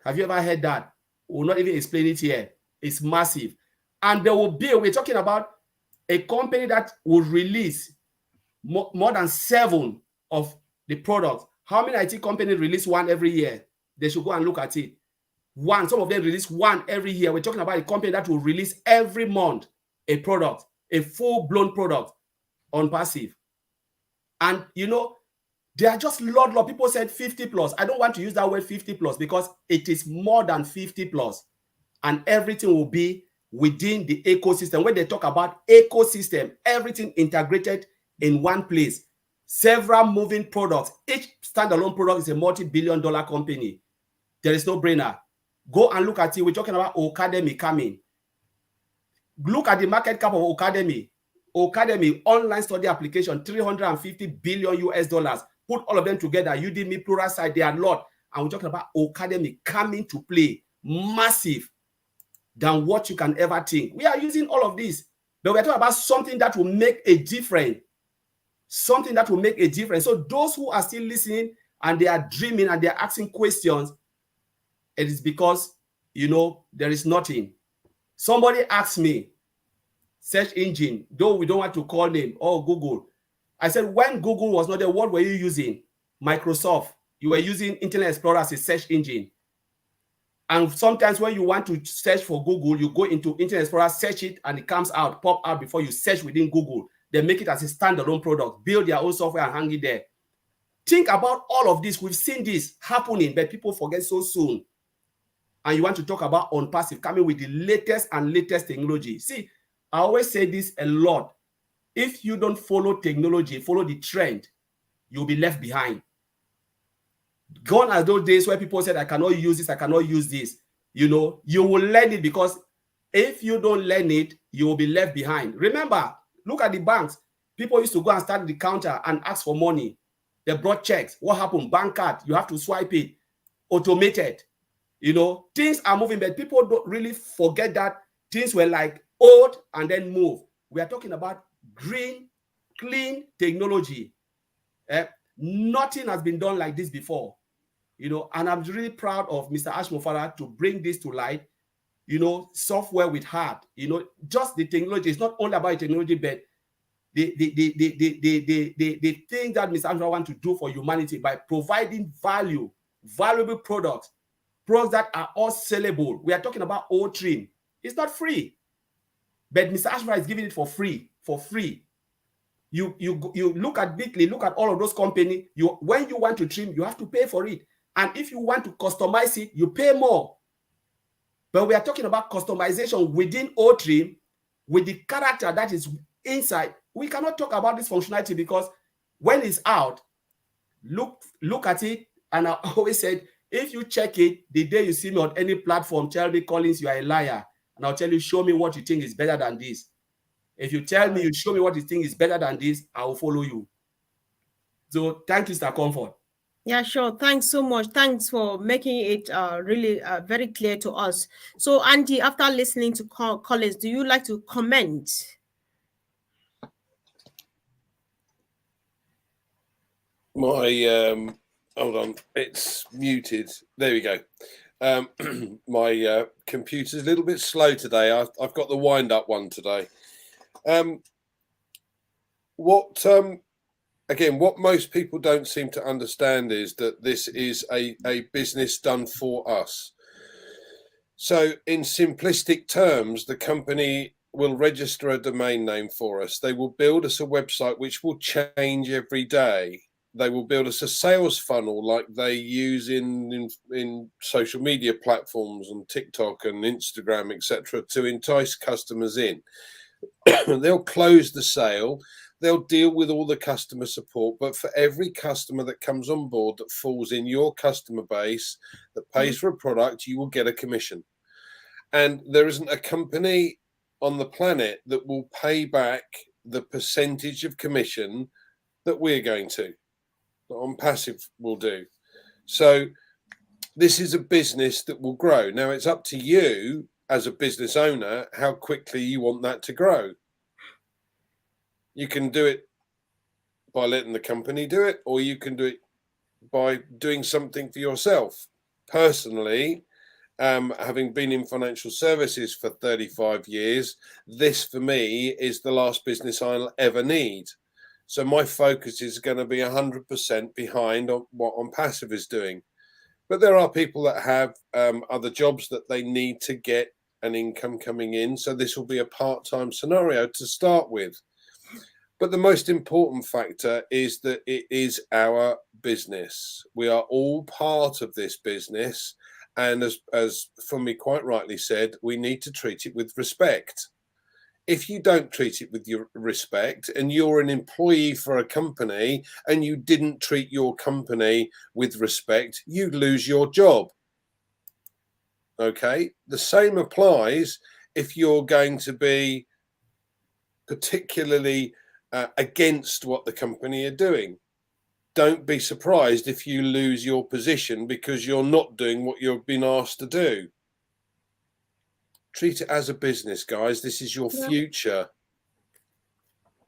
Have you ever heard that? We'll not even explain it here. It's massive. And we're talking about a company that will release more than 7 of the products. How many IT companies release one every year? They should go and look at it. One, some of them release one every year. We're talking about a company that will release every month a product, a full-blown product on passive. And there are just a lot of people said 50 plus. I don't want to use that word 50 plus because it is more than 50 plus. And everything will be within the ecosystem. When they talk about ecosystem, everything integrated in one place. Several moving products. Each standalone product is a multi-billion-dollar company. There is no brainer. Go and look at it. We're talking about Academy coming. Look at the market cap of Academy. Academy online study application, 350 billion US dollars. Put all of them together. Udemy, Pluralsight, they are a lot. And we're talking about Academy coming to play. Massive than what you can ever think. We are using all of this. But we're talking about something that will make a difference. Something that will make a difference. So those who are still listening and they are dreaming and they are asking questions, it is because, there is nothing. Somebody asked me, search engine, though we don't want to call name, Google. I said, when Google was not there, what were you using? Microsoft. You were using Internet Explorer as a search engine. And sometimes when you want to search for Google, you go into Internet Explorer, search it, and it comes out, pop out before you search within Google. They make it as a standalone product, build their own software and hang it there. Think about all of this. We've seen this happening, but people forget so soon. And you want to talk about on passive, coming with the latest and latest technology. See, I always say this a lot. If you don't follow technology, follow the trend, you'll be left behind. Gone are those days where people said, I cannot use this, I cannot use this. You will learn it, because if you don't learn it, you will be left behind. Remember, look at the banks. People used to go and stand at the counter and ask for money. They brought checks. What happened? Bank card, you have to swipe it. Automated. Things are moving, but people don't really forget that things were like old and then move. We are talking about green, clean technology. Nothing has been done like this before. And I'm really proud of Mr. Ashmofara to bring this to light. Software with heart. Just the technology. It's not only about technology, but the thing that Mr. Ashmofara wants to do for humanity by providing valuable products that are all sellable. We are talking about O-Trim. It's not free, but Mr. Ashmofara is giving it for free. You look at Bitly, look at all of those companies. When you want to trim, you have to pay for it. And if you want to customize it, you pay more. But we are talking about customization within O-Trim with the character that is inside. We cannot talk about this functionality because when it's out, look at it. And I always said, if you check it, the day you see me on any platform, tell me, Collins, you are a liar. And I'll tell you, show me what you think is better than this. If you tell me, you show me what you think is better than this, I will follow you. So thank you, Mr. Comfort. Yeah, sure. Thanks so much. Thanks for making it really very clear to us. So, Andy, after listening to Collins, do you like to comment? My hold on, it's muted. There we go. My computer's a little bit slow today. I've got the wind-up one today. What most people don't seem to understand is that this is a business done for us. So in simplistic terms, the company will register a domain name for us. They will build us a website which will change every day. They will build us a sales funnel like they use in social media platforms on TikTok and Instagram, etc., to entice customers in. They'll close the sale. They'll deal with all the customer support. But for every customer that comes on board that falls in your customer base that pays for a product, you will get a commission. And there isn't a company on the planet that will pay back the percentage of commission that we're going to. On Passive will do. So this is a business that will grow. Now it's up to you as a business owner how quickly you want that to grow. You can do it by letting the company do it, or you can do it by doing something for yourself. Personally, having been in financial services for 35 years, this for me is the last business I'll ever need. So my focus is going to be 100% behind on what On Passive is doing. But there are people that have other jobs that they need to get an income coming in. So this will be a part-time scenario to start with. But the most important factor is that it is our business. We are all part of this business. And as Fumi quite rightly said, we need to treat it with respect. If you don't treat it with your respect and you're an employee for a company and you didn't treat your company with respect, you lose your job. Okay, the same applies if you're going to be particularly against what the company are doing. Don't be surprised if you lose your position because you're not doing what you've been asked to do. Treat it as a business, guys. This is your future.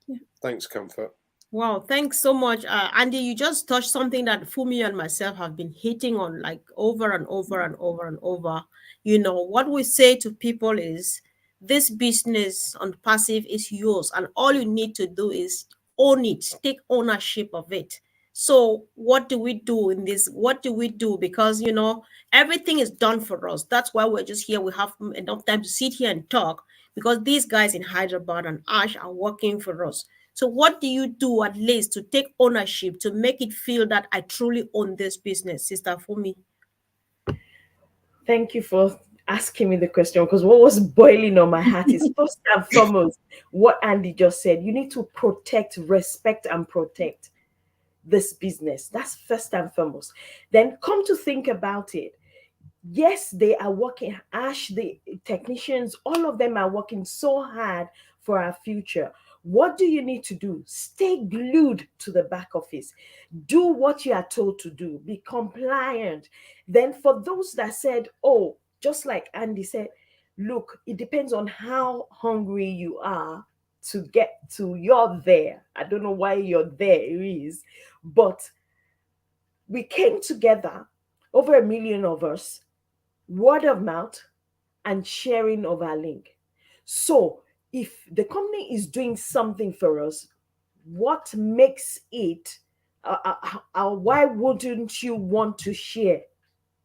Yeah. Thanks, Comfort. Wow, thanks so much. Andy, you just touched something that Fumi and myself have been hitting on like over and over and over and over. You know, what we say to people is this business on Passive is yours, and all you need to do is own it, take ownership of it. So what do we do in this? What do we do? Because, you know, everything is done for us. That's why we're just here. We have enough time to sit here and talk because these guys in Hyderabad and Ash are working for us. So what do you do at least to take ownership, to make it feel that I truly own this business, Sister Fumi? Thank you for asking me the question, because what was boiling on my heart is first and foremost what Andy just said. You need to protect, respect, and protect this business. That's first and foremost. Then come to think about it. Yes, they are working. Ash, the technicians, all of them are working so hard for our future. What do you need to do? Stay glued to the back office. Do what you are told to do. Be compliant. Then for those that said, oh, just like Andy said, look, it depends on how hungry you are to get to you're there. I don't know why you're there, it is. But we came together, over 1 million of us, word of mouth and sharing of our link. So if the company is doing something for us, what makes it, why wouldn't you want to share?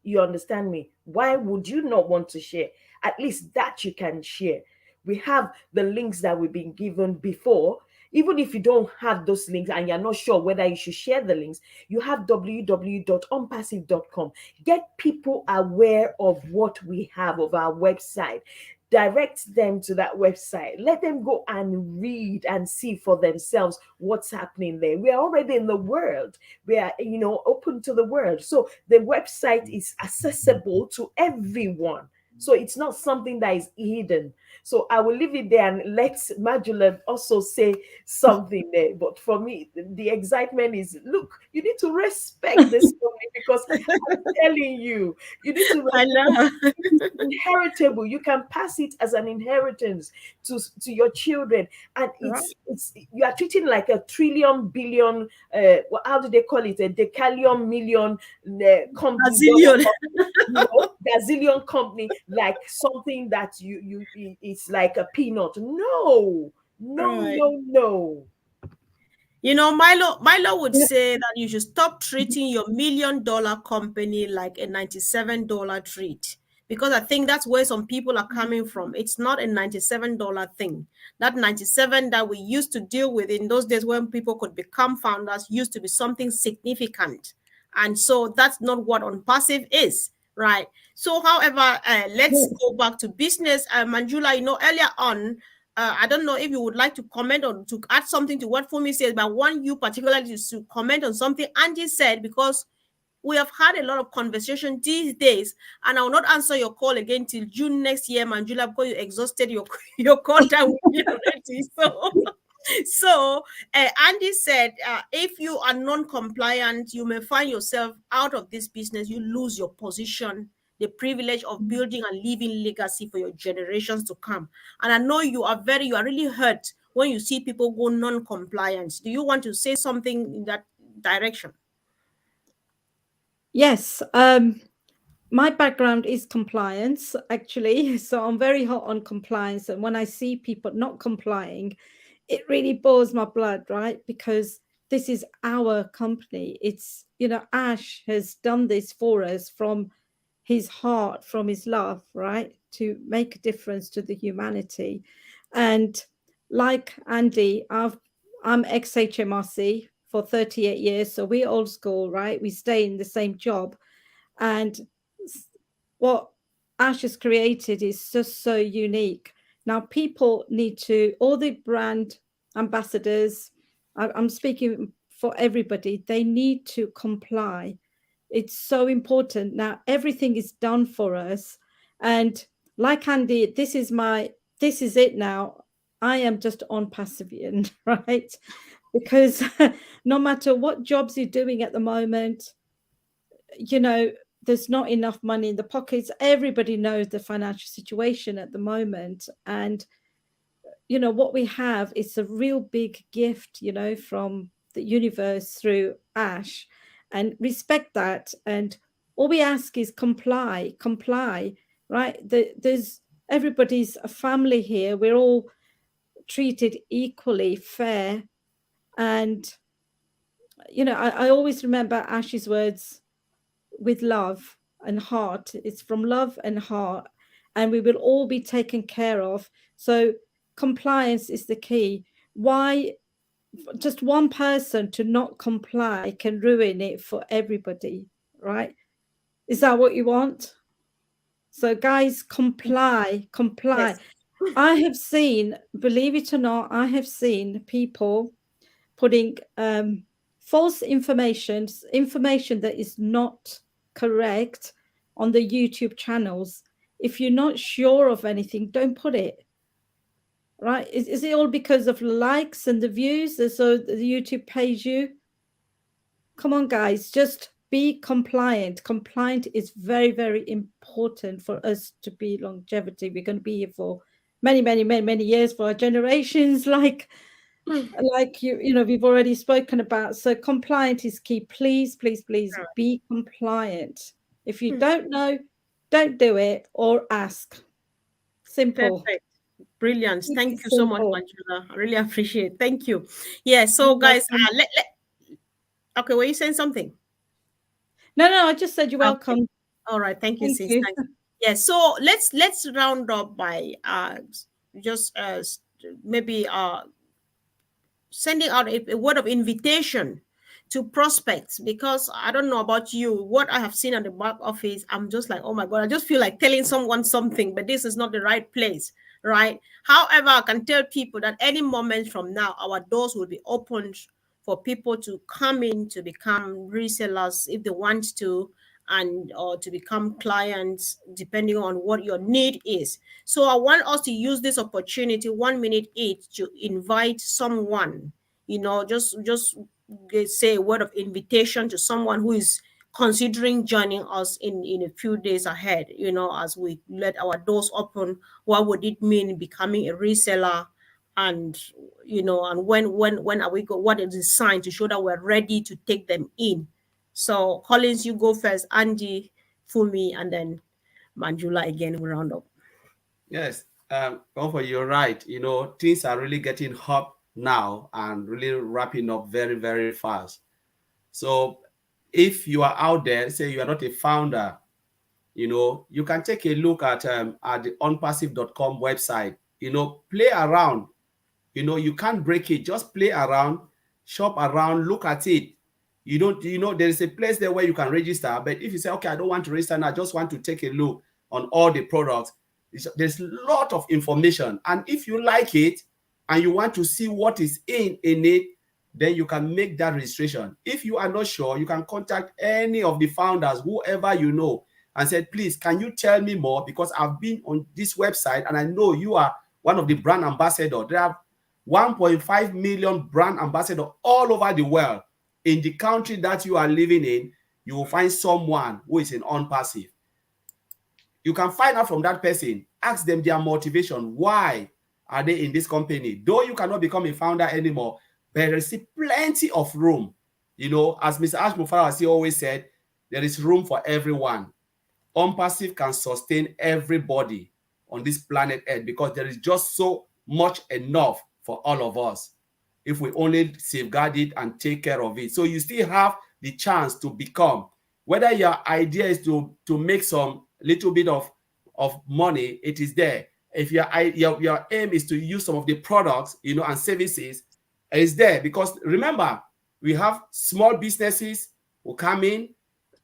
You understand me? Why would you not want to share? At least that you can share. We have the links that we've been given before. Even if you don't have those links and you're not sure whether you should share the links, you have www.onpassive.com. Get people aware of what we have, of our website. Direct them to that website. Let them go and read and see for themselves what's happening there. We are already in the world. We are, open to the world. So the website is accessible to everyone. So it's not something that is hidden. So I will leave it there and let Majula also say something there. But for me, the excitement is, look, you need to respect this company because I'm telling you, you need to respect. I know. It's inheritable. You can pass it as an inheritance to your children. And it's you are treating like a trillion billion, how do they call it? A decallion million company. Gazillion company, like something that it's like a peanut. No. Milo would say that you should stop treating your $1 million company like a $97 treat. because I think that's where some people are coming from. It's not a $97 thing. That 97 that we used to deal with in those days when people could become founders used to be something significant. And so that's not what on passive is, right? So, however, let's go back to business. Manjula, earlier on, I don't know if you would like to comment or to add something to what Fumi says, but I want you particularly to comment on something Angie said, because we have had a lot of conversation these days, and I will not answer your call again till June next year, Manjula, because you exhausted your call time with me already. So, Andy said, if you are non-compliant, you may find yourself out of this business. You lose your position, the privilege of building and leaving legacy for your generations to come. And I know you are really hurt when you see people go non-compliant. Do you want to say something in that direction? Yes. My background is compliance, actually. So I'm very hot on compliance. And when I see people not complying, it really boils my blood, right? Because this is our company. It's, Ash has done this for us from his heart, from his love, right? To make a difference to the humanity. And like Andy, I'm ex-HMRC for 38 years. So we're old school, right? We stay in the same job. And what Ash has created is just so unique. Now, people need to, all the brand ambassadors, I'm speaking for everybody, they need to comply. It's so important. Now, everything is done for us. And like Andy, this is it now. I am just on Passivian, right? Because no matter what jobs you're doing at the moment, there's not enough money in the pockets. Everybody knows the financial situation at the moment. And, what we have is a real big gift, from the universe through Ash, and respect that. And all we ask is comply, right? There's everybody's a family here. We're all treated equally fair. And, I always remember Ash's words, with love and heart. It's from love and heart, and we will all be taken care of. So compliance is the key. Why just one person to not comply can ruin it for everybody, right? Is that what you want? So guys, comply. Yes. I have seen, believe it or not, I have seen people putting false information that is not correct on the YouTube channels. If you're not sure of anything, don't put it. Right? Is it all because of likes and the views? So the YouTube pays you? Come on, guys, just be compliant. Compliant is very, very important for us to be longevity. We're going to be here for many, many, many, many years, for our generations, like we've already spoken about. So compliant is key. Please be compliant. If you don't know, don't do it, or ask. Simple. Perfect. Brilliant. Keep Thank it you so much, simple. Manjula. I really appreciate it. Thank you. Yeah, so You're guys, welcome. okay, were you saying something? No, I just said you're Okay. welcome. All right. Thank you, Thank sis. you. Thanks. Yeah, so let's round up by just maybe sending out a word of invitation to prospects, because I don't know about you, what I have seen at the back office, I'm just like, oh my God, I just feel like telling someone something, but this is not the right place, right? However, I can tell people that any moment from now, our doors will be opened for people to come in to become resellers if they want to, and or to become clients, depending on what your need is. So I want us to use this opportunity, 1 minute each, to invite someone, just say a word of invitation to someone who is considering joining us in a few days ahead, as we let our doors open. What would it mean becoming a reseller? And and when are we what is the sign to show that we're ready to take them in? So Collins, you go first, Andy, Fumi, and then Manjula again will round up. Yes, Comfort, you're right. Things are really getting hot now and really wrapping up very, very fast. So if you are out there, say you are not a founder, you can take a look at the unpassive.com website. Play around. You can't break it. Just play around, shop around, look at it. There is a place there where you can register. But if you say, okay, I don't want to register now, I just want to take a look on all the products, there's a lot of information. And if you like it and you want to see what is in it, then you can make that registration. If you are not sure, you can contact any of the founders, whoever you know, and said, please, can you tell me more? Because I've been on this website and I know you are one of the brand ambassadors. There are 1.5 million brand ambassadors all over the world. In the country that you are living in, you will find someone who is in unpassive. You can find out from that person, ask them their motivation. Why are they in this company? Though you cannot become a founder anymore, but there is plenty of room. As Mr. Ash Mufarasi always said, there is room for everyone. Unpassive can sustain everybody on this planet Earth because there is just so much enough for all of us if we only safeguard it and take care of it. So you still have the chance to become, whether your idea is to make some little bit of money, it is there. If your aim is to use some of the products, and services, it's there. Because remember, we have small businesses who come in,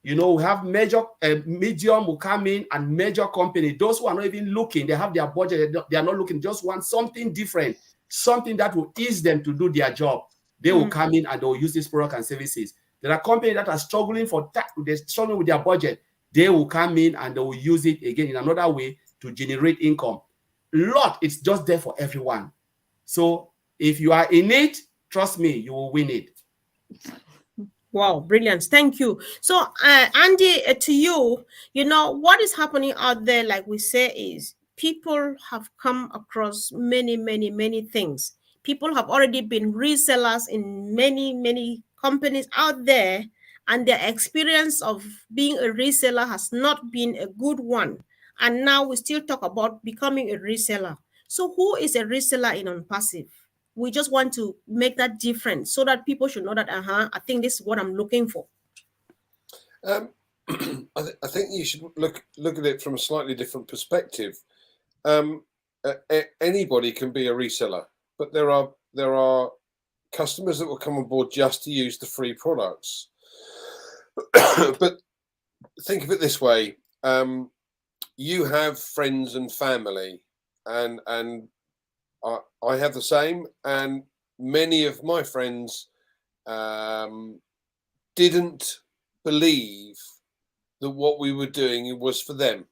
we have medium who come in, and major company. Those who are not even looking, they have their budget, they are not looking, just want something different, something that will ease them to do their job. They will come in and they will use this product and services. There are companies that are struggling they're struggling with their budget. They will come in and they will use it again in another way to generate income. It's just there for everyone. So if you are in it, trust me, you will win it. Wow, brilliant. Thank you. So, Andy, to you, what is happening out there, like we say, is people have come across many, many, many things. People have already been resellers in many, many companies out there, and their experience of being a reseller has not been a good one. And now we still talk about becoming a reseller. So, who is a reseller in Unpassive? We just want to make that difference so that people should know that, I think this is what I'm looking for. I think you should look at it from a slightly different perspective. Anybody can be a reseller, but there are customers that will come on board just to use the free products. But think of it this way: you have friends and family, and I have the same, and many of my friends didn't believe that what we were doing was for them.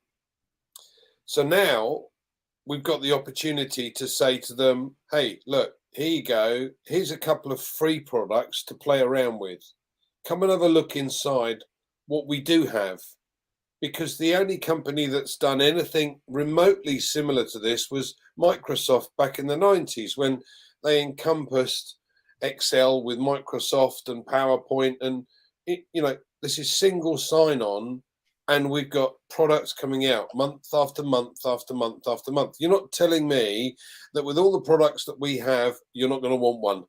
So now we've got the opportunity to say to them, hey, look, here you go. Here's a couple of free products to play around with. Come and have a look inside what we do have. Because the only company that's done anything remotely similar to this was Microsoft back in the 90s, when they encompassed Excel with Microsoft and PowerPoint. And, this is single sign-on, and we've got products coming out month after month after month after month. You're not telling me that with all the products that we have, you're not going to want one.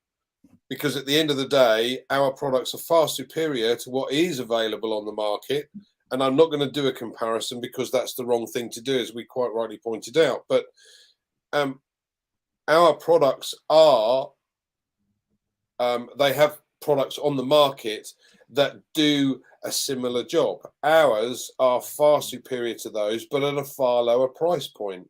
Because at the end of the day, our products are far superior to what is available on the market. And I'm not going to do a comparison because that's the wrong thing to do, as we quite rightly pointed out. But our products are, they have products on the market that do a similar job. Ours are far superior to those, but at a far lower price point.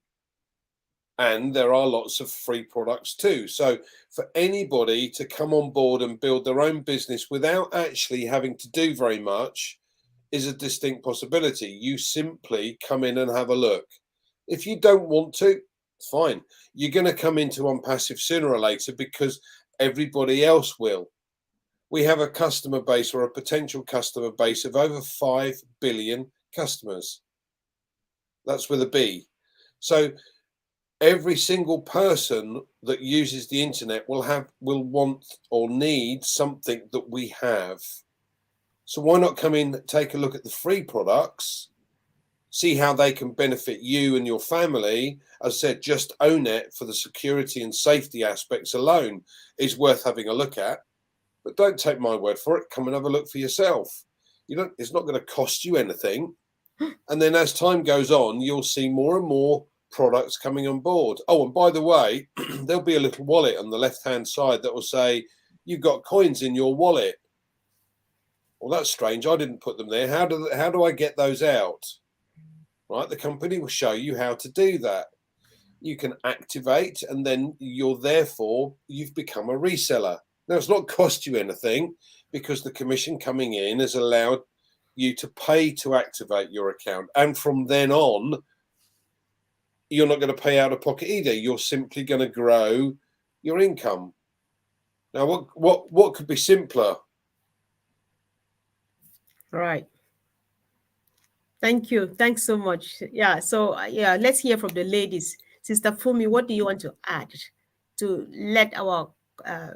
And there are lots of free products too. So for anybody to come on board and build their own business without actually having to do very much is a distinct possibility. You simply come in and have a look. If you don't want to, it's fine. You're going to come into Unpassive sooner or later because everybody else will. We have a customer base, or a potential customer base, of over 5 billion customers. That's with a B. So every single person that uses the internet will want or need something that we have. So why not come in, take a look at the free products, see how they can benefit you and your family. As I said, just own it for the security and safety aspects alone is worth having a look at. But don't take my word for it. Come and have a look for yourself. It's not going to cost you anything. And then as time goes on, you'll see more and more products coming on board. Oh, and by the way, there'll be a little wallet on the left-hand side that will say, you've got coins in your wallet. Well, that's strange. I didn't put them there. How do I get those out? Right, the company will show you how to do that. You can activate, and then you've become a reseller. Now, it's not cost you anything because the commission coming in has allowed you to pay to activate your account. And from then on, you're not going to pay out of pocket either. You're simply going to grow your income. Now, what could be simpler? Right. Thank you. Thanks so much. Yeah. So yeah, let's hear from the ladies. Sister Fumi, what do you want to add to let our uh,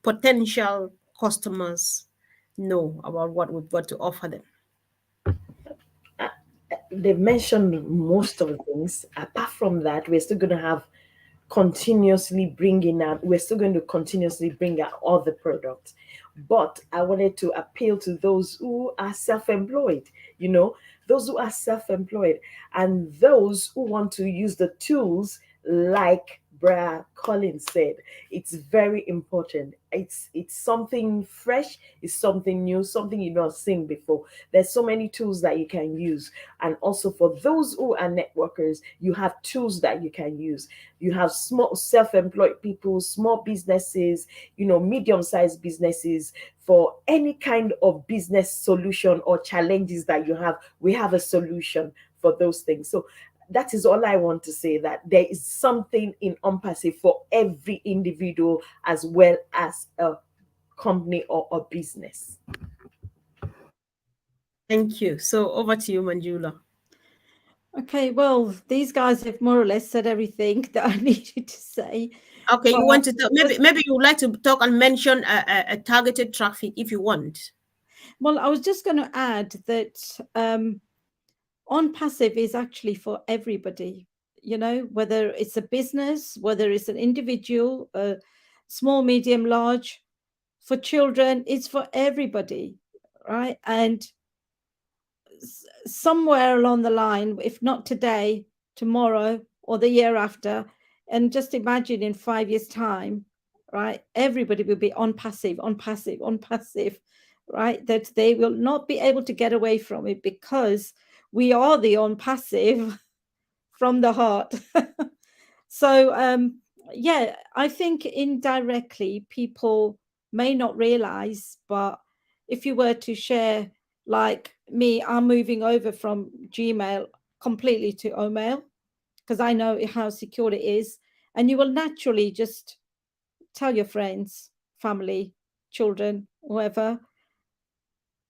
potential customers know about what we've got to offer them? They've mentioned most of the things. Apart from that, we're still going to have continuously bringing out, we're still going to continuously bring out other products. But I wanted to appeal to those who are self-employed, those who are self-employed and those who want to use the tools like Bra Collins said. It's very important. It's something fresh, it's something new, something you've not seen before. There's so many tools that you can use. And also for those who are networkers, you have tools that you can use. You have small self-employed people, small businesses, medium-sized businesses. For any kind of business solution or challenges that you have, we have a solution for those things. So that is all I want to say, that there is something in Ompassive for every individual as well as a company or a business. Thank you. So over to you, Manjula. Okay, well, these guys have more or less said everything that I needed to say. Okay, you But want to talk, maybe you would like to talk and mention a targeted traffic if you want. well, I was just going to add that on passive is actually for everybody, whether it's a business, whether it's an individual, small, medium, large, for children, it's for everybody, right? And somewhere along the line, if not today, tomorrow, or the year after, and just imagine in 5 years' time, right? Everybody will be on passive, on passive, on passive, right? That they will not be able to get away from it because we are the on passive from the heart. So, yeah, I think indirectly people may not realize, but if you were to share, like me, I'm moving over from Gmail completely to Omail because I know how secure it is. And you will naturally just tell your friends, family, children, whoever.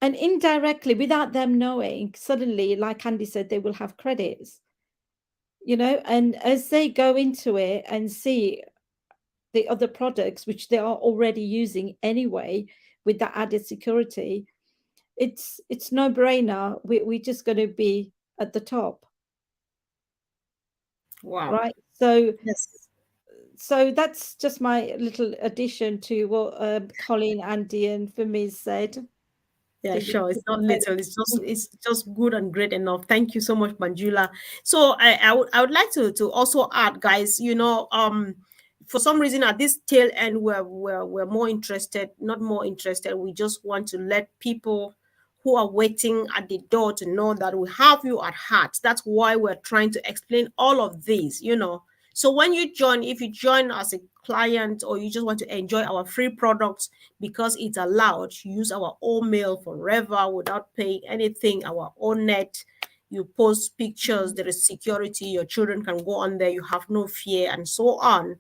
And indirectly, without them knowing, suddenly, like Andy said, they will have credits, and as they go into it and see the other products, which they are already using anyway, with that added security, it's no brainer. We're just going to be at the top. Wow. Right. So Yes. so that's just my little addition to what Colin, Andy, and Femiz said. Yeah, sure. It's not little. It's just good and great enough. Thank you so much, Manjula. So I would like to also add, guys. For some reason at this tail end, we're more interested, not more interested. We just want to let people who are waiting at the door to know that we have you at heart. That's why we're trying to explain all of these. So when you join, if you join as a client or you just want to enjoy our free products because it's allowed, to use our own mail forever without paying anything, our own net. You post pictures, there is security, your children can go on there, you have no fear, and so on.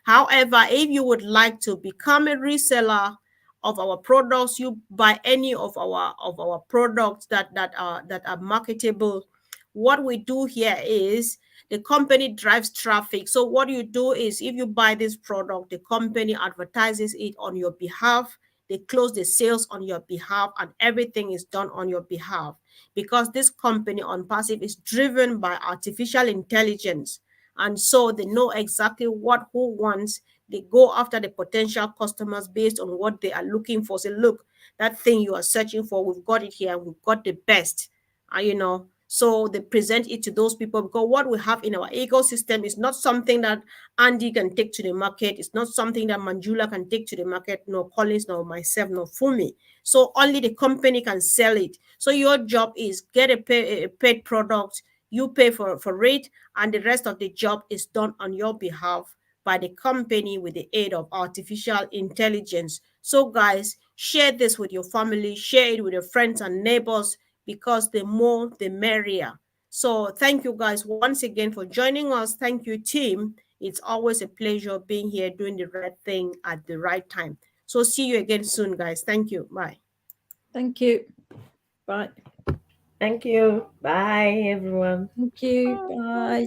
However, if you would like to become a reseller of our products, you buy any of our products that are marketable. What we do here is the company drives traffic. So what you do is if you buy this product, the company advertises it on your behalf. They close the sales on your behalf, and everything is done on your behalf because this company on passive is driven by artificial intelligence. And so they know exactly what who wants. They go after the potential customers based on what they are looking for. Say, look, that thing you are searching for, we've got it here. We've got the best. so they present it to those people, because what we have in our ecosystem is not something that Andy can take to the market. It's not something that Manjula can take to the market, nor Collins, nor myself, nor Fumi. So only the company can sell it. So your job is get a paid product, you pay for it, and the rest of the job is done on your behalf by the company with the aid of artificial intelligence. So guys, share this with your family, share it with your friends and neighbors, because the more the merrier. So thank you guys once again for joining us. Thank you, team. It's always a pleasure being here doing the right thing at the right time. So see you again soon, guys. Thank you. Bye. Thank you. Bye. Thank you. Bye, everyone. Thank you. Bye.